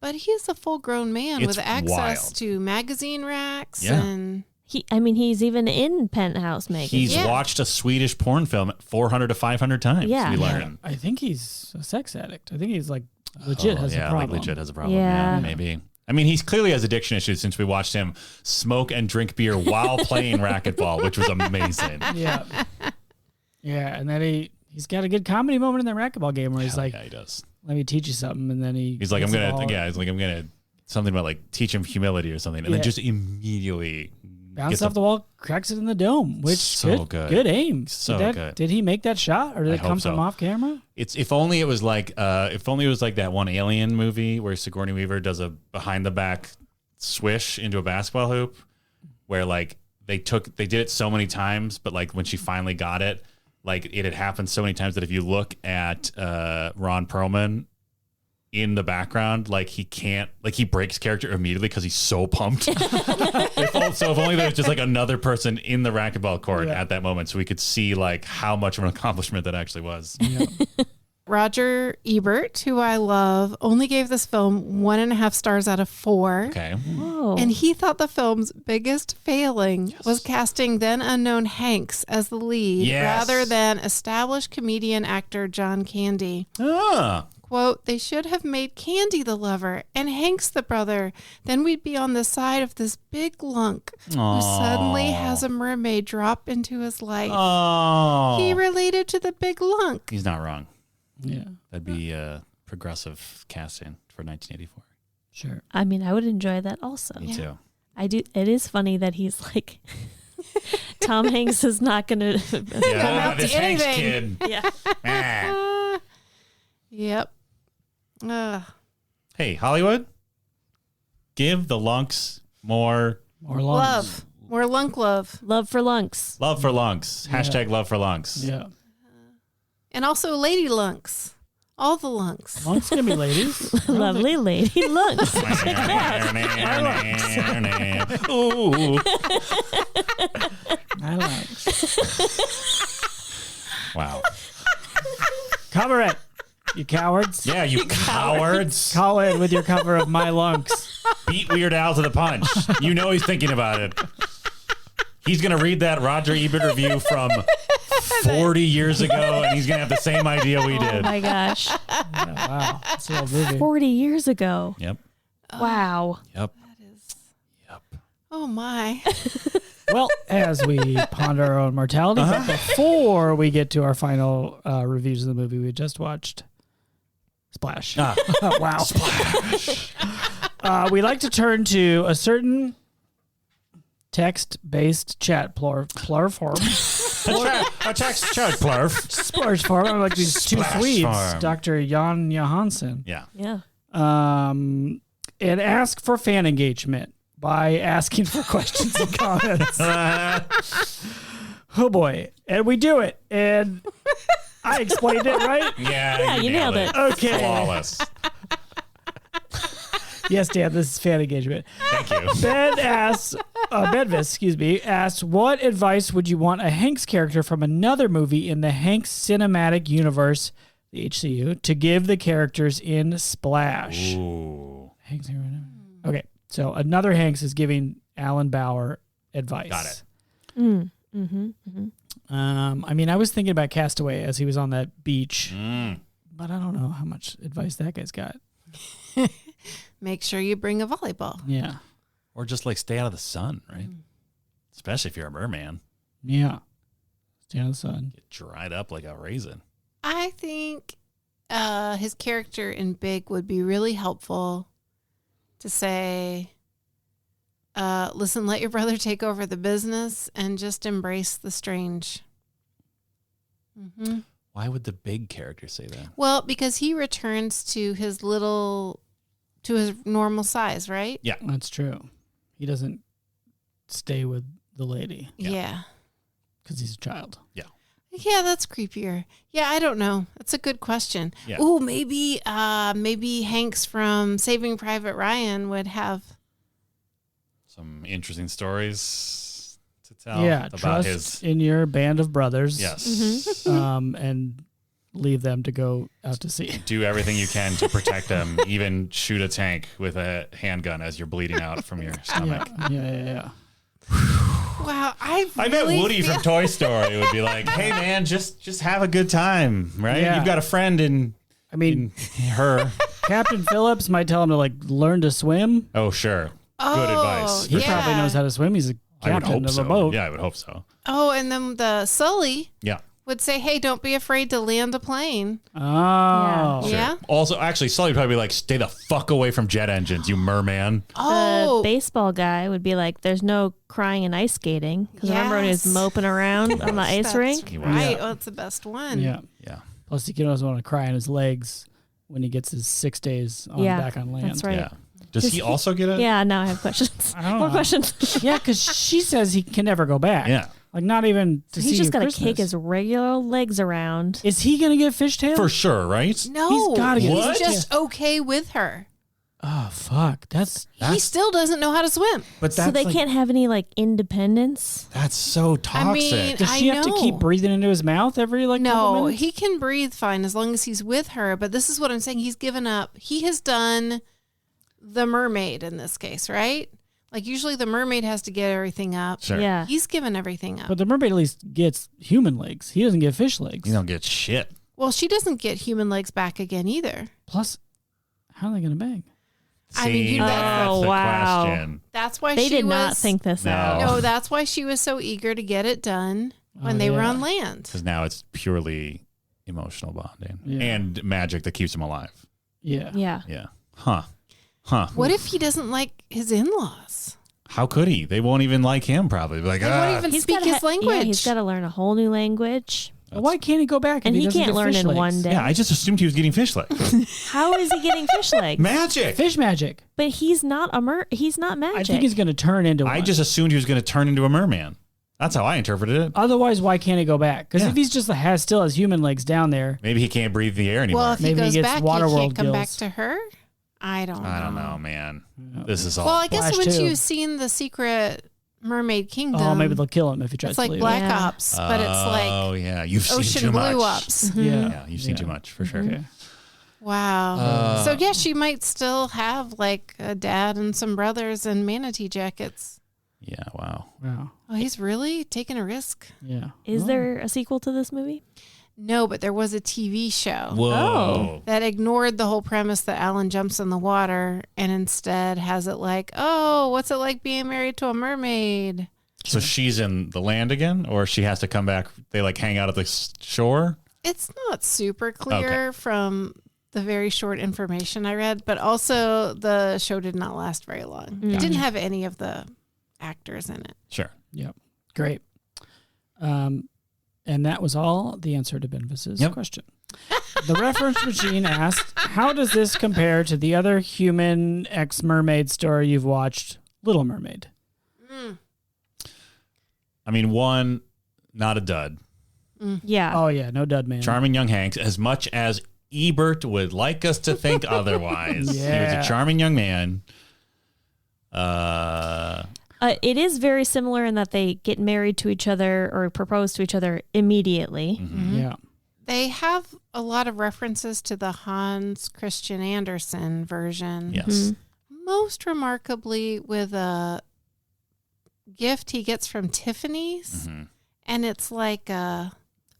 But he's a full-grown man It's with access wild. to magazine racks Yeah. and He's even in Penthouse magazine. He's Yeah. watched a Swedish porn film 400 to 500 times. Yeah. We Yeah. learn. I think he's a sex addict. I think he's like legit has a problem. Like legit has a problem. Yeah. Yeah, maybe. I mean, he's clearly has addiction issues since we watched him smoke and drink beer while playing racquetball, which was amazing. Yeah. Yeah, and then he's got a good comedy moment in that racquetball game where he's Hell like, yeah, he does. let me teach you something, and then he's like, I'm gonna something about like teach him humility or something, and then just immediately bounce off the wall, cracks it in the dome, which so good aim. So good. Did he make that shot, or did it come from off camera? It's if only it was like that one Alien movie where Sigourney Weaver does a behind the back swish into a basketball hoop, where like they did it so many times, but like when she finally got it, like it had happened so many times that if you look at Ron Perlman in the background, like he breaks character immediately because he's so pumped. So if only there was just like another person in the racquetball court at that moment, so we could see like how much of an accomplishment that actually was. Yeah. Roger Ebert, who I love, only gave this film 1.5 stars out of 4. Okay. Whoa. And he thought the film's biggest failing was casting then unknown Hanks as the lead rather than established comedian actor John Candy. Quote, they should have made Candy the lover and Hanks the brother. Then we'd be on the side of this big lunk who suddenly has a mermaid drop into his life. Oh. He related to the big lunk. He's not wrong. Yeah. That'd be progressive casting for 1984. Sure. I mean, I would enjoy that also. Me too. I do. It is funny that he's like, Tom Hanks is not going to. out this to Hanks anything. kid. Yeah. Yep. Hey, Hollywood, give the lunks more Love. More lunk love. Love for lunks. love for lunks. Hashtag love for lunks. Yeah. And also lady lunks. All the lunks. Lunks can be ladies. Lovely lady lunks. Ooh. My lunks. Wow. Cover it, you cowards. Yeah, you cowards. Call in with your cover of My Lunks. Beat Weird Al to the punch. You know he's thinking about it. He's going to read that Roger Ebert review from 40 years ago, and he's going to have the same idea we Oh did. my gosh. Yeah, wow. That's an old movie. 40 years ago. Yep. Wow. Yep. Yep. Oh my. Well, as we ponder our own mortality, but before we get to our final reviews of the movie we just watched, Splash. Wow. Splash. We like to turn to a certain text-based chat form. A text chat plurf. Splash form. I'm like these two Splash Swedes, farm. Dr. Jan Johansson. Yeah. Yeah. And ask for fan engagement by asking for questions and comments. Oh boy. And we do it. And I explained it, right? Yeah, you nailed it. Okay. Flawless. Yes, Dan, this is fan engagement. Thank you. Ben asks, Bedvis, asks, what advice would you want a Hanks character from another movie in the Hanks cinematic universe, the HCU, to give the characters in Splash? Ooh. Hanks, okay, so another Hanks is giving Alan Bauer advice. Got it. I mean, I was thinking about Castaway as he was on that beach, Mm. but I don't know how much advice that guy's got. Make sure you bring a volleyball. Yeah. Or just like stay out of the sun, right? Especially if you're a merman. Yeah. Stay on the sun. Get dried up like a raisin. I think his character in Big would be really helpful to say, listen, let your brother take over the business and just embrace the strange. Mm-hmm. Why would the big character say that? Well, because he returns to his normal size, right? Yeah. That's true. He doesn't stay with the lady Yeah. because he's a child. Yeah, that's creepier. Yeah, I don't know. That's a good question. Yeah. Ooh, maybe Hanks from Saving Private Ryan would have. Some interesting stories to tell Yeah, about trust his. in your band of brothers. Yes. And leave them to go out to sea. Do everything you can to protect them. Even shoot a tank with a handgun as you're bleeding out from your stomach. Yeah. Wow, I bet really Woody feel- from Toy Story would be like, "Hey man, just have a good time, right? Yeah. You've got a friend in I mean, her." Captain Phillips might tell him to like learn to swim. Oh sure, good advice. He Yeah. probably knows how to swim. He's a I would captain hope of so. a boat. Yeah, I would hope so. Oh, and then the Sully. Yeah. would say, hey, don't be afraid to land a plane. Oh. Sure. Yeah. Also, actually, Sully would probably be like, stay the fuck away from jet engines, you merman. Oh. The baseball guy would be like, there's no crying and ice skating. Because remember when he was Yes. moping around on the ice That's rink? right. Yeah. Oh, it's the best one. Yeah. Yeah. Plus, he can also want to cry on his legs when he gets his 6 days back on land. That's right. Yeah. Does he also get a? Yeah, now I have questions. I don't More know. questions. Yeah, because she says he can never go back. Yeah. Like, not even to see He's just you got to Christmas. kick his regular legs around. Is he going to get fishtail? For sure, right? No. He's gotta get What? He's just okay with her. Oh, fuck. He still doesn't know how to swim. But So they can't have any like independence. That's so toxic. I mean, Does she have to keep breathing into his mouth every couple No, minutes? he can breathe fine as long as he's with her. But this is what I'm saying. He's given up. He has done the mermaid in this case, right? Like usually the mermaid has to get everything up. Sure. Yeah. He's given everything up. But the mermaid at least gets human legs. He doesn't get fish legs. You don't get shit. Well, she doesn't get human legs back again either. Plus, how are they going to bang? I mean, See, you- that's Oh, the wow. question. That's why They she did was, not think this No. out. No, that's why she was so eager to get it done when they were yeah. on land. Because now it's purely emotional bonding Yeah. and magic that keeps him alive. Yeah. Yeah. Yeah. Huh. What if he doesn't like his in-laws? How could he? They won't even like him, probably. Be like, They won't even speak gotta his language. Yeah, he's got to learn a whole new language. Well, why can't he go back? If And he doesn't can't get learn fish in legs? one day. Yeah, I just assumed he was getting fish legs. How is he getting fish legs? Magic. Fish magic. But he's not he's not magic. I think he's going to turn into one. I just assumed he was going to turn into a merman. That's how I interpreted it. Otherwise, why can't he go back? Because Yeah. if he's just still has human legs down there, Maybe he can't breathe the air anymore. Well, if he Maybe he goes gets back, Waterworld he can't come back gills. to her. I don't know. man. This is all. Well, I guess Flash once too. you've seen the Secret Mermaid Kingdom, maybe they'll kill him if he tries it's to like leave. Black Yeah. Ops, but it's like Oh yeah, you've seen Ocean too Blue much. Ops. Yeah. Yeah, you've seen too much for sure. Okay. Wow. So yeah, she might still have like a dad and some brothers and manatee jackets. Yeah, wow. Wow. Oh, he's really taking a risk. Yeah. Is Well, there a sequel to this movie? No, but there was a TV show Whoa. that ignored the whole premise that Alan jumps in the water and instead has it like, oh, what's it like being married to a mermaid? So she's in the land again, or she has to come back? They like hang out at the shore. It's not super clear from the very short information I read, but also the show did not last very long. It didn't have any of the actors in it. Sure. Yep. Great. And that was all the answer to Benvis's question. The reference machine asked, how does this compare to the other human ex-mermaid story you've watched, Little Mermaid? I mean, one, not a dud. Yeah. Oh, yeah. No dud, man. Charming young Hanks, as much as Ebert would like us to think otherwise. He was Yeah. a charming young man. It is very similar in that they get married to each other or propose to each other immediately. Yeah. They have a lot of references to the Hans Christian Andersen version. Yes. Most remarkably with a gift he gets from Tiffany's. Mm-hmm. And it's like a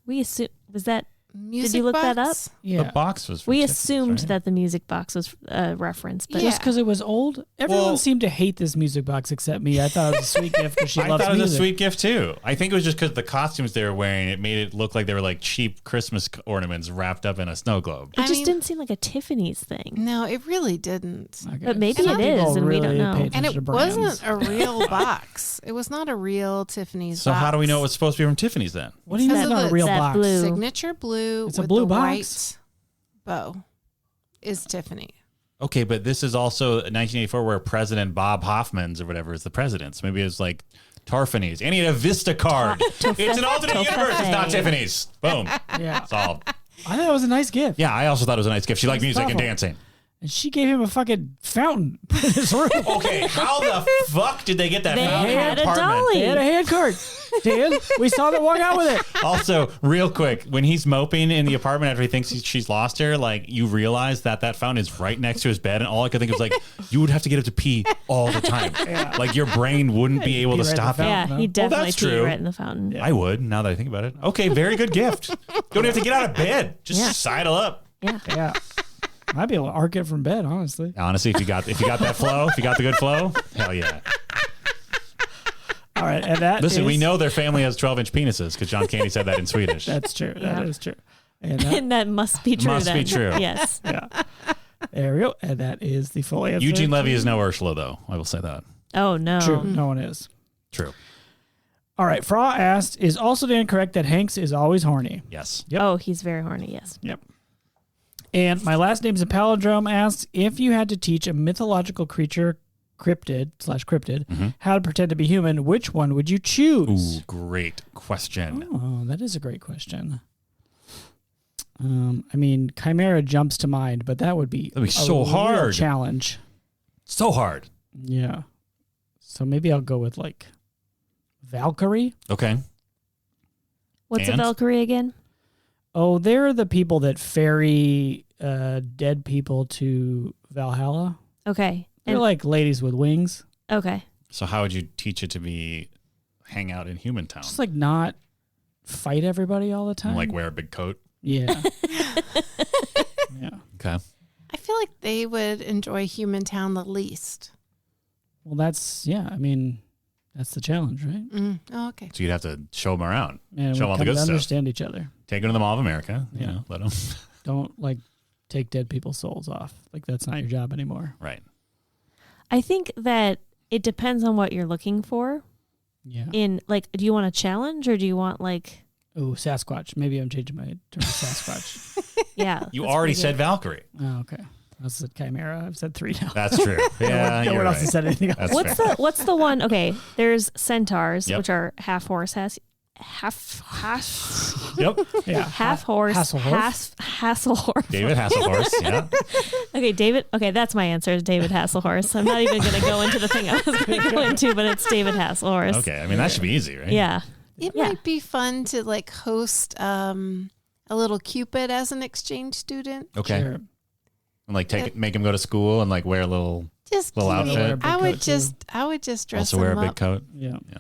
We assume was that music you look that up? box. Yeah. The box was. from we Tiffany's, assumed right? that the music box was referenced, but Yeah. Just because it was old? Everyone Well- seemed to hate this music box except me. I thought it was a sweet gift because she I loves thought it was music. a sweet gift too. I think it was just because the costumes they were wearing, it made it look like they were like cheap Christmas ornaments wrapped up in a snow globe. it I just mean- didn't seem like a Tiffany's thing. No, it really didn't. Okay. But maybe Some it is, people and we don't really know. pay And And attention it to brands. wasn't a real box. It was not a real Tiffany's So box. how do we know it was supposed to be from Tiffany's then? What do you mean Because it's of not a the- real that box? blue. Signature blue It's a with blue the box? white bow is Tiffany. Okay, but this is also 1984 where President Bob Hoffman's or whatever is the president. So maybe it's like Tarfany's. And he had a Vista card. It's an alternate universe. It's not Tiffany's. Boom. Yeah. Solved. I thought it was a nice gift. Yeah, I also thought it was a nice gift. She liked music and thoughtful. dancing. And she gave him a fucking fountain in his room. Okay, how the fuck did they get that They fountain in had the a apartment? dolly. They had a hand card. Dan, we saw them walk out with it. Also, real quick, when he's moping in the apartment after he thinks she's lost her, like you realize that fountain is right next to his bed, and all I could think was like, you would have to get up to pee all the time. Like your brain wouldn't be able Pee to right in the stop it. fountain. Yeah, no? he definitely that's peed true. right in the fountain. I would, now that I think about it. Okay, very good gift. Don't have to get out of bed. Just Yeah. sidle up. Yeah. Yeah. I'd be able to arc it from bed, honestly. Honestly, if you got that flow, if you got the good flow, hell yeah. All right, and that Listen, is- we know their family has 12-inch penises because John Candy said that in Swedish. That's true. Yeah. That is true. And And that must be true. Must be then. true. Yes. yeah. There we go. And that is the full answer. Eugene Levy is no Ursula, though. I will say that. Oh no. True. No one is. True. All right. Fra asked, is also Dan correct that Hanks is always horny? Yes. Yep. Oh, he's very horny. Yes. Yep. And my last name's a palindrome asks, if you had to teach a mythological creature, cryptid, how to pretend to be human, which one would you choose? Ooh, great question. Oh, that is a great question. I mean, Chimera jumps to mind, but that would be so real hard. challenge. So hard. Yeah. So maybe I'll go with like Valkyrie. Okay. What's And? a Valkyrie again? Oh, they're the people that ferry dead people to Valhalla. Okay. They're like ladies with wings. Okay. So how would you teach it to hang out in human town? Just like not fight everybody all the time. And like wear a big coat? Yeah. Yeah. Okay. I feel like they would enjoy Human Town the least. Well, that's that's the challenge, right? Oh, okay. So you'd have to show them around. And Show them all the come good to stuff. understand each other. Take them to the Mall of America. You Yeah. know, let them. Don't like take dead people's souls off. Like that's not your job anymore. Right. I think that it depends on what you're looking for. Yeah. In like, do you want a challenge or do you want like? Oh, Sasquatch. Maybe I'm changing my term to Sasquatch. Yeah. You that's already pretty said good. Valkyrie. Oh, okay. I said Chimera. I've said 3 now. That's true. Yeah, no you're one else right. has said anything else. That's What's the one? Okay, there's centaurs, Yep. which are half horse, half Yep. Yeah. half horse, Hasselhoff. Hasselhoff. David Hasselhorst. Yeah. Okay, David. Okay, that's my answer. Is David Hasselhorst. I'm not even going to go into the thing I was going to go into, but it's David Hasselhorst. Okay. I mean, that should be easy, right? Yeah. It Yeah. might be fun to like host a little Cupid as an exchange student. Okay. Sure. And like make him go to school and like wear a little. Just Little keep- outfit. I would Big coat, just I would just dress Also wear a him big up. coat. Yeah. Yeah.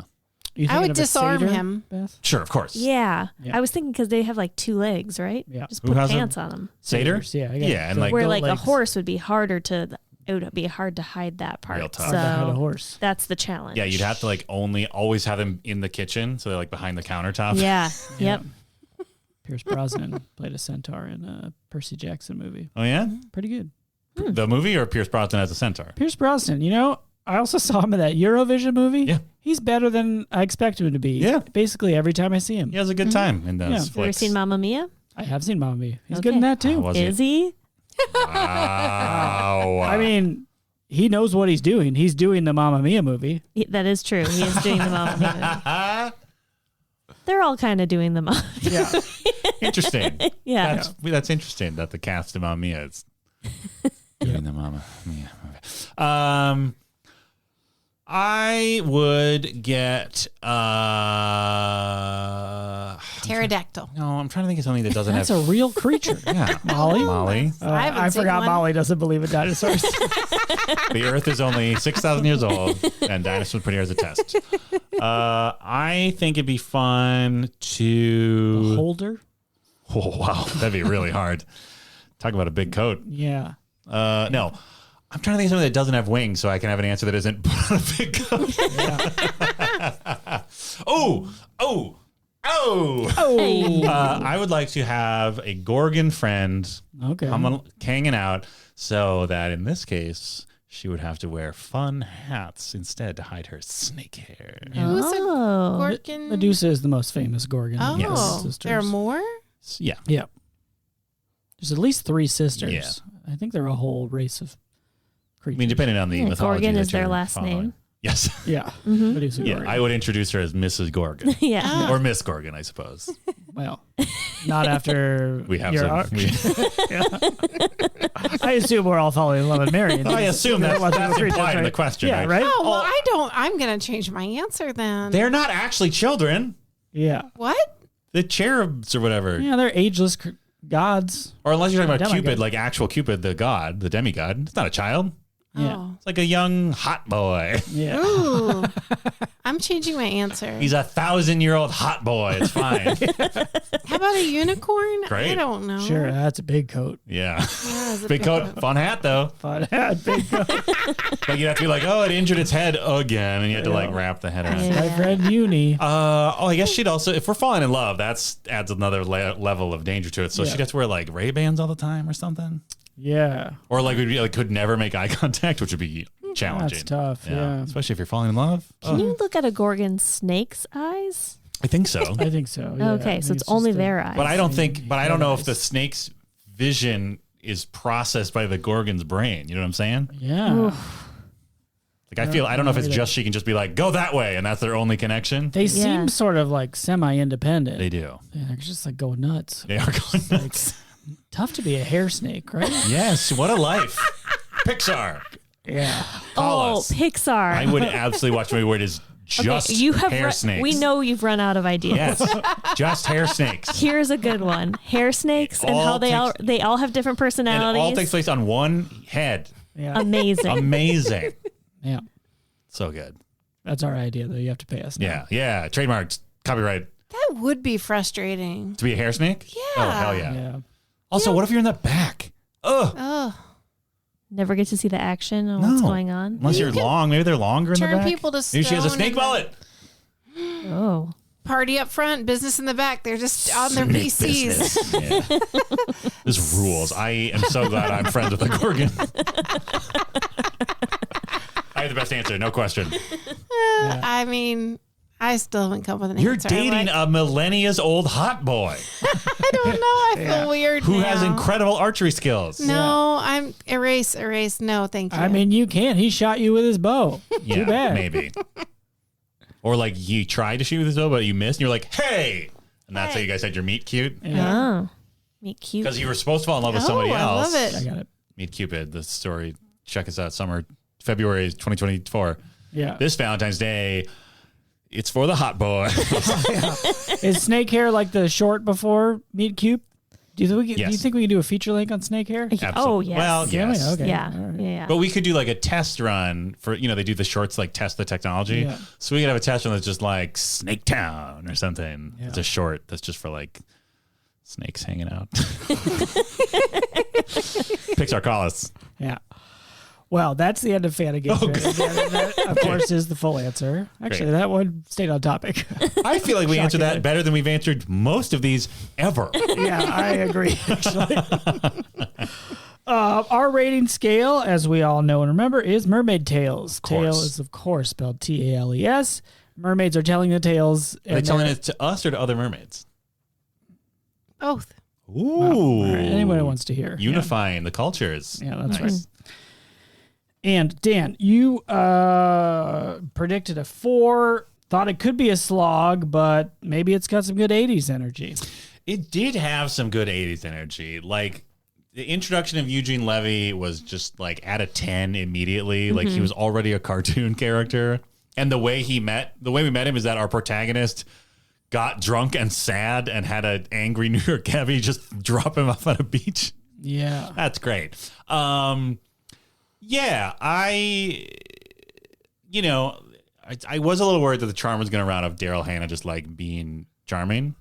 You I thinking would of a disarm satyr, him. Beth? Sure, of course. Yeah. Yeah. I was thinking because they have like 2 legs, right? Yeah. Just Who put has a- pants on them. Satyr? Satyrs, yeah. I got Yeah, and like- Where goat like a legs. horse would be harder to. It would be hard to hide that part. Real tough. Hard to hide a So horse. that's the challenge. Yeah, you'd have to like always have them in the kitchen, so they're like behind the countertop. Yeah. Yep. Pierce Brosnan played a centaur in a Percy Jackson movie. Oh yeah, Pretty good. the movie or Pierce Brosnan as a centaur? Pierce Brosnan, I also saw him in that Eurovision movie. Yeah. He's better than I expect him to be. Yeah. Basically every time I see him. He has a good time in those Yeah. flicks. Have you ever seen Mamma Mia? I have seen Mamma Mia. He's Okay. good in that Oh, too. was Is he? Wow. I mean, he knows what he's doing. He's doing the Mamma Mia movie. That is true. He is doing the Mamma Mia movie. They're all kind of doing the Mamma. Yeah. Interesting. Yeah. That's interesting that the cast of Mamma Mia is doing the Mamma Mia movie. I would get Pterodactyl. no, I'm trying to think of something that doesn't That's have a real creature. yeah. Molly? Molly. I haven't I seen forgot one. Molly doesn't believe in dinosaurs. The Earth is only 6,000 years old, and dinosaurs put here as a test. I think it'd be fun to. Holder? Oh wow, that'd be really hard. Talk about a big coat. Yeah. No, I'm trying to think of something that doesn't have wings, so I can have an answer that isn't put on a big coat. Oh. I would like to have a Gorgon friend. Okay. I'm hanging out, so that in this case, she would have to wear fun hats instead to hide her snake hair. Who's a Oh. Gorgon? Medusa is the most famous Gorgon. Oh, Yes. Sisters. there are more? Yeah. Yeah. There's at least 3 sisters. Yeah. I think they're a whole race of I creatures. mean, depending on the mythology. Gorgon that is their you're last following. name. Yes. Yeah. Mm-hmm. Medusa Yeah, Gorgon. I would introduce her as Mrs. Gorgon. Yeah. Or Miss Gorgon, I suppose. Well, not after We have your some. arc. I assume we're all falling in love with Mary. I assume that's Well, implied in right. the question, Yeah, right? right? Oh, well, I'm going to change my answer then. They're not actually children. Yeah. What? The cherubs or whatever. Yeah, they're ageless gods. Or unless you're talking about Demigod. Cupid, like actual Cupid, the god, the demigod. It's not a child. Yeah. Oh. It's like a young hot boy. Yeah. Ooh. I'm changing my answer. He's 1,000-year-old hot boy. It's fine. How about a unicorn? Great. I don't know. Sure, that's a big coat. Yeah. Yeah, it's a Big coat, fun hat though. Fun hat, big coat. But you have to be like, oh, it injured its head again, and you have to like wrap the head around. Yeah. My friend Uni. I guess she'd also, if we're falling in love, that's adds another level of danger to it. So Yeah. she'd have to wear like Ray-Bans all the time or something, Yeah. or like would be like could never make eye contact, which would be challenging. That's tough. Yeah. Especially if you're falling in love. Can you look at a gorgon snake's eyes? I think so. I think so. Yeah. Okay, I so think it's only just their eyes. But I don't think. But I don't know if eyes. the snake's vision is processed by the Gorgon's brain. You know what I'm saying? Yeah. Like I don't know if it's just she can just be like go that way, and that's their only connection. They Yeah. seem sort of like semi-independent. They do. Yeah, they're just like going nuts. They are going nuts. Tough to be a hair snake, right? Yes. What a life. Pixar. Yeah. Call us. Pixar. I would absolutely watch a movie where it is just you have hair snakes. We know you've run out of ideas. Yes, just hair snakes. Here's a good one: hair snakes, and All how takes- they all have different And it personalities. all takes place on one head. Yeah. Amazing. Amazing. Yeah. So good. That's our idea, though. You have to pay us. Now. Yeah. Trademarked. Copyright. That would be frustrating. To be a hair snake? Yeah. Oh, hell yeah. Yeah. Also, what if you're in the back? Ugh. Oh, Never get to see the action and what's No. going on. Unless you're long. Maybe they're longer in the turn back. people to Maybe she has a stone snake and then- mullet. Oh, party up front, business in the back. They're just on their Snake PCs. business. Yeah. This rules. I am so glad I'm friends with a Gorgon. I have the best answer. No question. I mean, I still haven't come with an You're answer. dating a millennia's old hot boy I don't know. I feel weird who now. has incredible archery skills. No, I'm erase. No, thank you. I mean, you can't. He shot you with his bow. Yeah, Too bad. maybe. Or like you tried to shoot with his bow, but you missed, and you're like, "Hey!" And that's how you guys had your meet cute Yeah. oh, meet cute. because you were supposed to fall in love with Oh, somebody I else. love it. I got it. Meet Cupid. The story. Check us out. February 2024. Yeah. This Valentine's Day, it's for the hot boy. Is snake hair like the short before Meet Cute? Do you Yes. think we can do a feature link on snake hair? Oh Absolutely. yes. Well, Can we? yes. Okay. Yeah. All right. Yeah. But we could do like a test run for, they do the shorts, like test the technology. Yeah. So we could have a test run that's just like Snake Town or something. Yeah. It's a short that's just for like snakes hanging out. Pixar, call us. Yeah. Well, that's the end of Fan Engagement. That, of course, is the full answer. Actually, Great. that one stayed on topic. I feel like we answered Shockingly. that better than we've answered most of these ever. Yeah, I agree, actually. Our rating scale, as we all know and remember, is Mermaid Tales. course. Tale is, of course, spelled Tales. Mermaids are telling the tales. Are they telling it to us or to other mermaids? Both. Ooh. All right, anybody wants to hear. Unifying the cultures. Yeah, that's Nice. right. And Dan, you predicted a 4, thought it could be a slog, but maybe it's got some good 80s energy. It did have some good 80s energy. Like, the introduction of Eugene Levy was just like at a 10 immediately. Like, he was already a cartoon character. And the way we met him is that our protagonist got drunk and sad and had an angry New York cabbie just drop him off on a beach. Yeah. That's great. Yeah, I was a little worried that the charm was going to run out of Daryl Hannah just like being charming.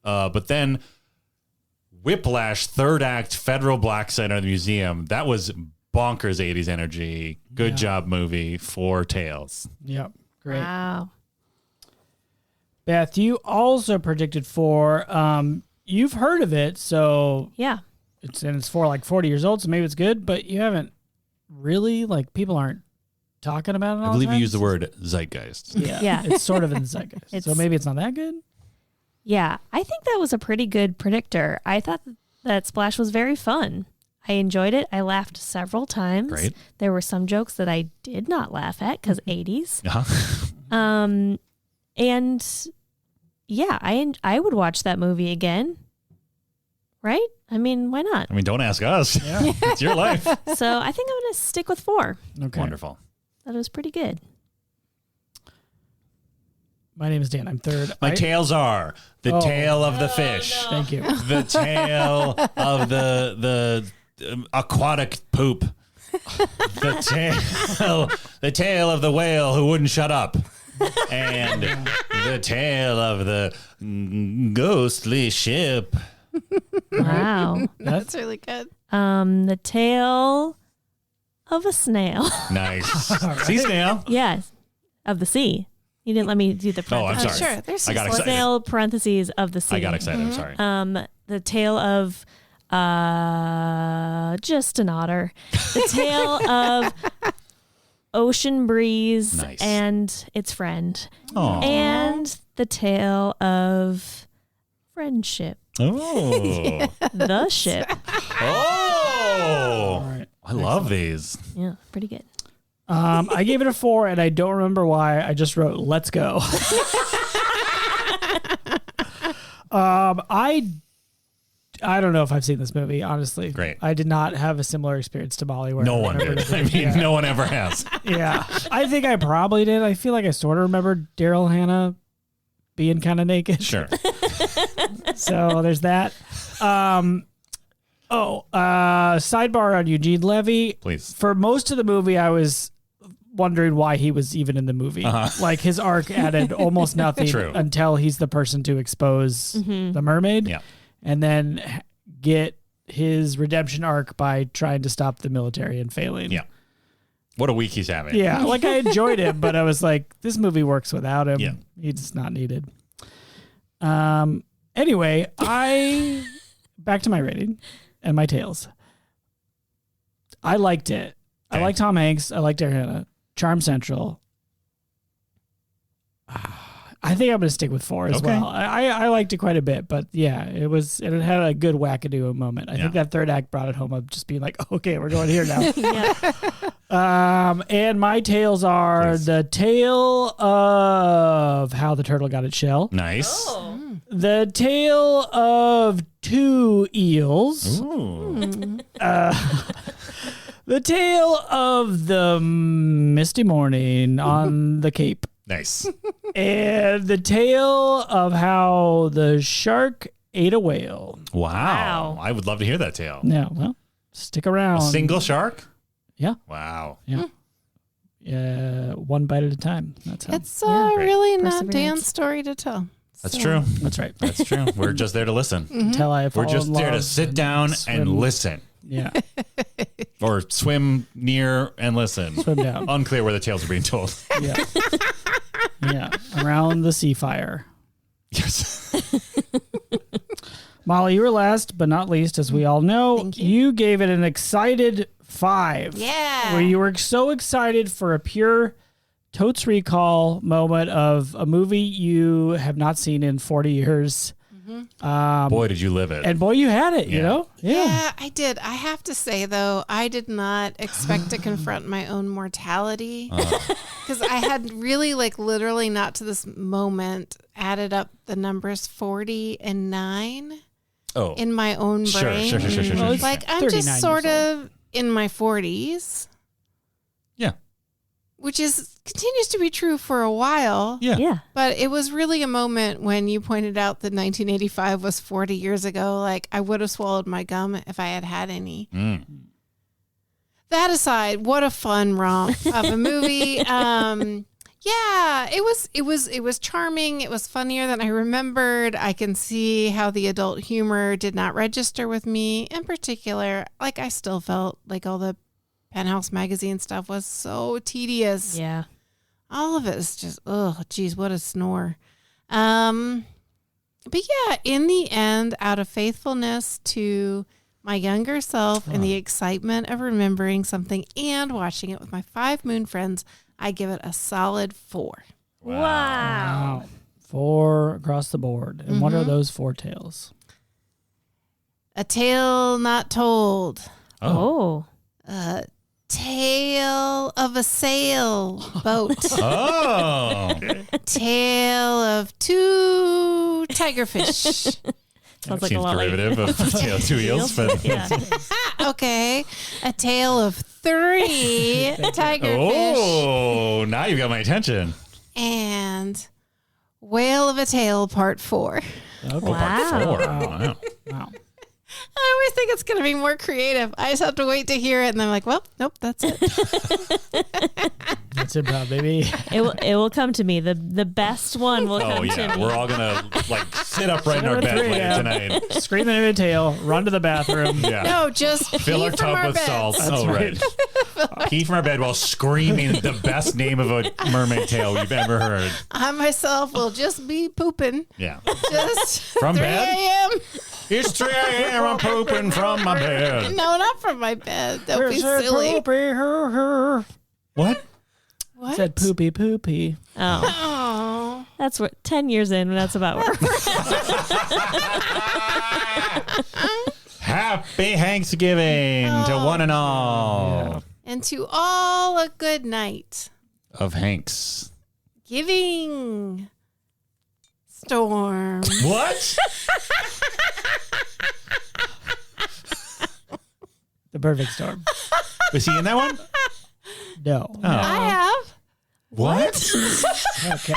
But then Whiplash, third act, Federal Black Center of the Museum, that was bonkers 80s energy. Good job, movie. 4 Tales. Yep. Great. Wow. Beth, you also predicted 4. You've heard of it, so Yeah. it's for like 40 years old, so maybe it's good, but you haven't really, like, people aren't talking about it all I believe the you time. used the word zeitgeist. Yeah. Yeah. It's sort of in the zeitgeist. So maybe it's not that good? Yeah. I think that was a pretty good predictor. I thought that Splash was very fun. I enjoyed it. I laughed several times. Great. There were some jokes that I did not laugh at because 80s. Uh-huh. And yeah, I would watch that movie again. Right? I mean, why not? I mean, don't ask us. Yeah. It's your life. So I think I'm going to stick with 4. Okay. Wonderful. That was pretty good. My name is Dan. I'm third. My tails are the Oh. tail of the fish. Thank you. The tail of the aquatic poop. the tale of the whale who wouldn't shut up. And the tale of the ghostly ship. Wow. That's really good. The tale of a snail. Nice. Sea snail. Yes, of the sea. You didn't let me do the Oh, I'm parentheses. sorry. Sure. There's I got excited. Snail parentheses of the sea. I got excited. I'm sorry. The tale of just an otter. The tale of ocean breeze Nice. and its friend. Aw. And the tale of friendship. Oh. The ship. Oh. All right. I love these. Yeah, pretty good. I gave it a 4, and I don't remember why. I just wrote "Let's go." I don't know if I've seen this movie, honestly. Great. I did not have a similar experience to Molly. Where No I one did. remembered I everything. mean, no one ever has. Yeah. I think I probably did. I feel like I sort of remembered Daryl Hannah being kind of naked. Sure. So there's that. Sidebar on Eugene Levy. Please. For most of the movie, I was wondering why he was even in the movie. Like his arc added almost nothing True. until he's the person to expose the mermaid. Yeah. And then get his redemption arc by trying to stop the military and failing. Yeah. What a week he's having. Yeah, like I enjoyed it, but I was like, this movie works without him. Yeah. He's not needed. Anyway, back to my rating and my tales. I liked it. Okay. I like Tom Hanks. I like Daryl Hannah. Charm Central. I think I'm going to stick with 4 as Okay. well. I liked it quite a bit, but yeah, it had a good wackadoo moment. I think that third act brought it home of just being like, okay, we're going here now. Yeah. And my tales are Please. the tale of how the turtle got its shell, Nice. the tale of 2 eels, Ooh. the tale of the misty morning on the Cape, Nice. and the tale of how the shark ate a whale. Wow. Wow. I would love to hear that tale. Yeah, well, stick around. A single shark? Yeah. Wow. Yeah. One bite at a time. That's how. It's Yeah. really not Perseverance. Dan's story to tell. That's So- true. That's right. That's true. We're just there to listen. Until I fall We're just in there to love sit and down swim. and listen. Yeah, Or swim near and listen. swim down. Unclear where the tales are being told. Yeah. Yeah. Around the sea fire. Yes. Molly, you were last but not least, as we all know. Thank you. You gave it an excited 5. Yeah. Where you were so excited for a pure Totes recall moment of a movie you have not seen in 40 years. Boy, did you live it. And boy, you had it, you Yeah. know? Yeah, I did. I have to say, though, I did not expect to confront my own mortality because I had really, literally not to this moment added up the numbers 40 and 9 Oh. in my own Sure, brain. sure. Well, it's Like, I'm 39 just years sort old. of in my 40s, Yeah. which continues to be true for a while. Yeah. Yeah. But it was really a moment when you pointed out that 1985 was 40 years ago. Like, I would have swallowed my gum if I had had any. Mm. That aside, what a fun romp of a movie. Yeah, it was charming. It was funnier than I remembered. I can see how the adult humor did not register with me. In particular, like, I still felt like all the Penthouse magazine stuff was so tedious. Yeah. All of it is just, oh, geez, what a snore. But yeah, in the end, out of faithfulness to my younger self and the excitement of remembering something and watching it with my 5 Moon friends, I give it a solid 4. Wow. Wow. 4 across the board. And what are those 4 tales? A tale not told. Oh. A tale of a sailboat. Oh. A tale of 2 tigerfish. Sounds like a Seems lot like derivative of Tale of Two Eels. But yeah. Okay. A tale of 3 tigerfish. oh, now you got my attention. And Whale of a Tale Part 4. Okay. Oh, part Wow. 4. Wow. Wow. I always think it's going to be more creative. I just have to wait to hear it, and I'm like, well, nope, that's it. That's improv, baby. It will come to me. The best one will come to me. We're all gonna like sit upright in our bed later tonight. Scream into a tail, run to the bathroom. Yeah. No, just Fill pee our from tub our with beds. salt. That's Right. Pee from our bed while screaming the best name of a mermaid tale we've ever heard. I myself will just be pooping. Yeah. Just From 3 bed? a.m. It's 3 a.m. I'm pooping from my bed. No, not from my bed. Don't be silly. What? What? Said poopy poopy. Oh, Oh. that's what 10 years in. That's about where. Happy Hanksgiving to one and all And to all a good night. of Hanks. Giving storm. What? The perfect storm. Was he in that one? No. Oh. I have. What? Okay.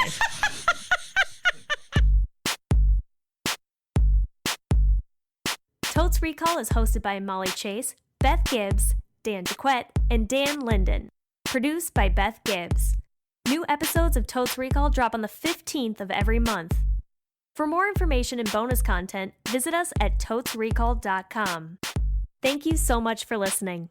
Totes Recall is hosted by Molly Chase, Beth Gibbs, Dan DeQuette, and Dan Linden. Produced by Beth Gibbs. New episodes of Totes Recall drop on the 15th of every month. For more information and bonus content, visit us at totesrecall.com. Thank you so much for listening.